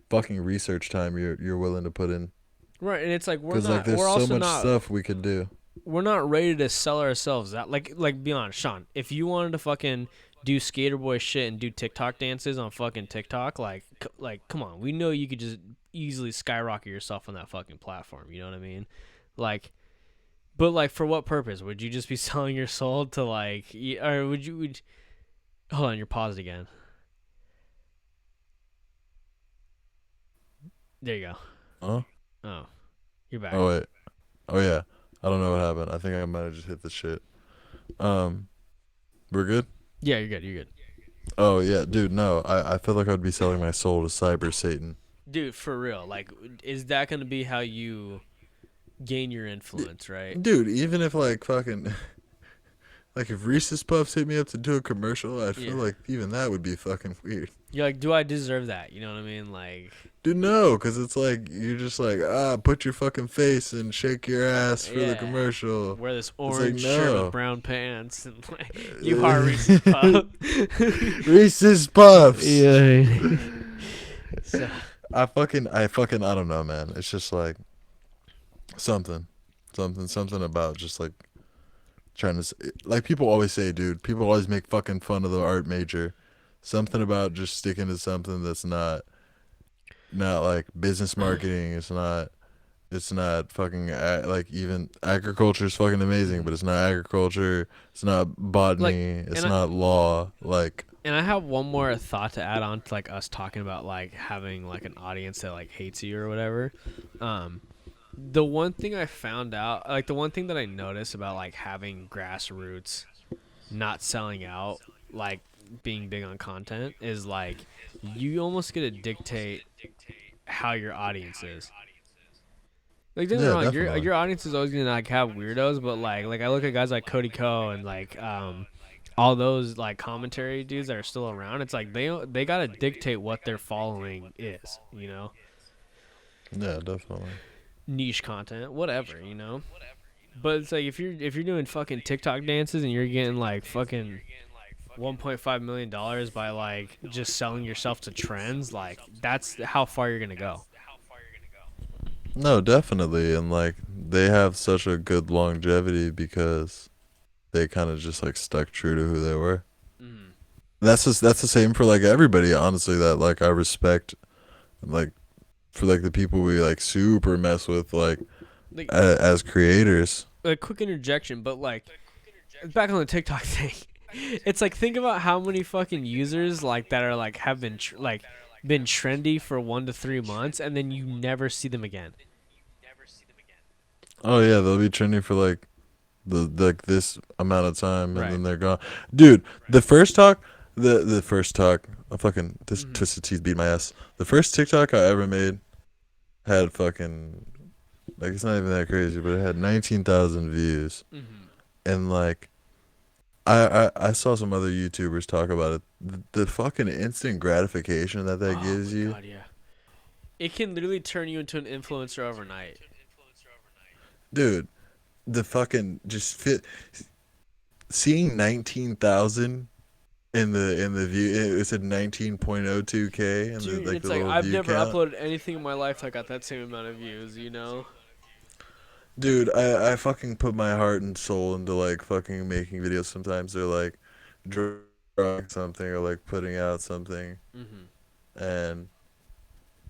fucking research time you're willing to put in, right, and it's like because like there's we're so also much not stuff we could do. we're not ready to sell ourselves out. Like be honest, Sean. If you wanted to fucking do skater boy shit and do TikTok dances on fucking TikTok, like come on, we know you could just easily skyrocket yourself on that fucking platform. You know what I mean? Like, but like for what purpose? Would you just be selling your soul to like, or would hold on? You're paused again. There you go. Huh? Oh, you're back. Oh wait. Oh yeah. I don't know what happened. I think I might have just hit the shit. Um, we're good. Yeah, you're good. You're good. Oh yeah, dude. No, I feel like I'd be selling my soul to Cyber Satan. Dude, for real. Like, is that gonna be how you gain your influence, right? Dude, even if like fucking like if Reese's Puffs hit me up to do a commercial, I'd feel Yeah. like even that would be fucking weird. You're like, do I deserve that? You know what I mean? Like, Dude, no, because it's like you're just like put your fucking face and shake your ass for the yeah, commercial. wear this It's like orange shirt with no, brown pants and like you heart Reese's Puff. Reese's Puffs. Yeah. So, I don't know, man. It's just like something, something about just like trying to like people always say, dude. People always make fucking fun of the art major. Something about just sticking to something that's not like business marketing. It's not. It's not fucking like even agriculture is fucking amazing, mhm. but it's not agriculture. It's not Like, botany. It's and I not law. Like and I have one more thought to add on to like us talking about like having like an audience that like hates you or whatever. Um, the one thing I found out, like the one thing that I noticed about like having grassroots not selling out, like being big on content, is like you almost get to dictate how your audience is. Like don't get me yeah, wrong, definitely. your audience is always gonna like have weirdos, but like I look at guys like Cody Ko and like all those like commentary dudes that are still around. It's like they gotta dictate what their following is, you know, Yeah, definitely. niche content, whatever, you know. But it's like if you're doing fucking TikTok dances and you're getting like fucking $1.5 million by like just selling yourself to trends, like that's how far you're gonna go. No, definitely, and like they have such a good longevity because they kind of just like stuck true to who they were. Mm. That's the same for like everybody, honestly. That like I respect, like for like the people we like super mess with, like Like as creators. a quick interjection, but like back on the TikTok thing, it's like think about how many fucking users like that are like have been been trendy for 1 to 3 months and then you never see them again. Oh yeah, they'll be trending for like the like this amount of time and Right. then they're gone. Dude, the first talk, I fucking this Mm-hmm. twisted teeth beat my ass. The first TikTok I ever made had fucking like it's not even that crazy, but it had 19,000 views. Mm-hmm. And like I saw some other YouTubers talk about it. The fucking instant gratification that Oh gives my you. god, yeah. It can literally turn you into an influencer overnight. Dude, the fucking just fit seeing 19,000 in the view, it said 19.02K and Dude, like it's the like little I've view never count. uploaded anything in my life that got that same amount of views, you know? Dude, I fucking put my heart and soul into like fucking making videos sometimes, or like drawing something, or like putting out something, Mm-hmm. and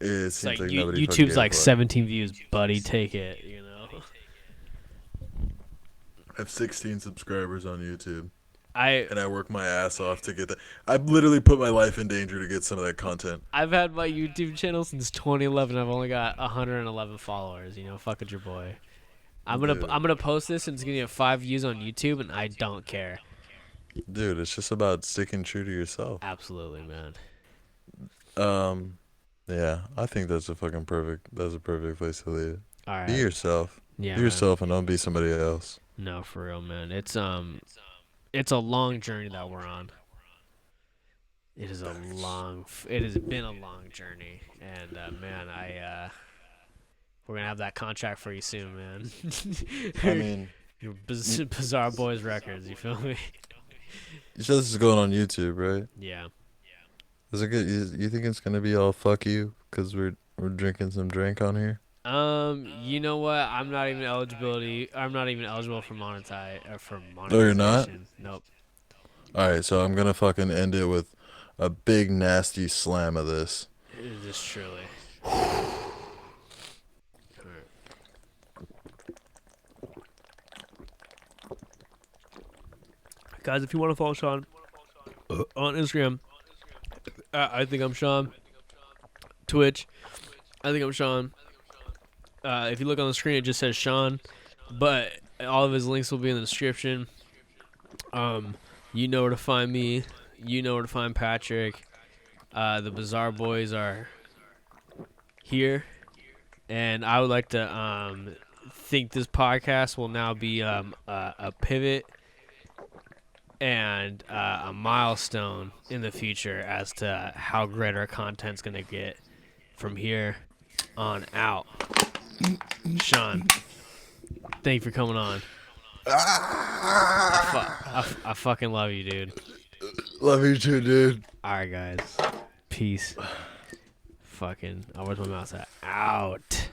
it It's seems like like nobody fucking YouTube's gave a like fuck. 17 views, buddy. Take it, you know? I have 16 subscribers on YouTube, I and I work my ass off to get that. I've literally put my life in danger to get some of that content. I've had my YouTube channel since 2011. I've only got 111 followers. You know, fuck with your boy. Dude, I'm gonna post this and it's gonna get 5 views on YouTube, and I don't care. dude, it's just about sticking true to yourself. Absolutely, man. Um, yeah, I think that's a perfect place to leave it. All Be right. yourself. Yeah, Be man. yourself and don't be somebody else. No, for real, man. It's a long journey that we're on. It is a Facts. long. It has been a long journey, and man, we're gonna have that contract for you soon, I man. mean, Bizarre Boys Records. You feel me? you said this is going on YouTube, right? Yeah. Is it good? You think it's gonna be all fuck you because we're drinking some drink on here? You know what? I'm not even eligible for No, you're not. monetization. Nope. All right, so I'm gonna fucking end it with a big nasty slam of this. Just truly. Alright. Guys, if you want to follow Sean on Instagram, I think I'm Sean. Twitch, I think I'm Sean. If you look on the screen, it just says Sean, but all of his links will be in the description. Um, you know where to find me. You know where to find Patrick. The Bizarre Boys are here, and I would like to think this podcast will now be a pivot and a milestone in the future as to how great our content's gonna get from here on out. Sean, thank you for coming on. I fucking love you, dude. Love you too, dude. All right, guys. Peace. Fucking. Where's my mouse at? Out.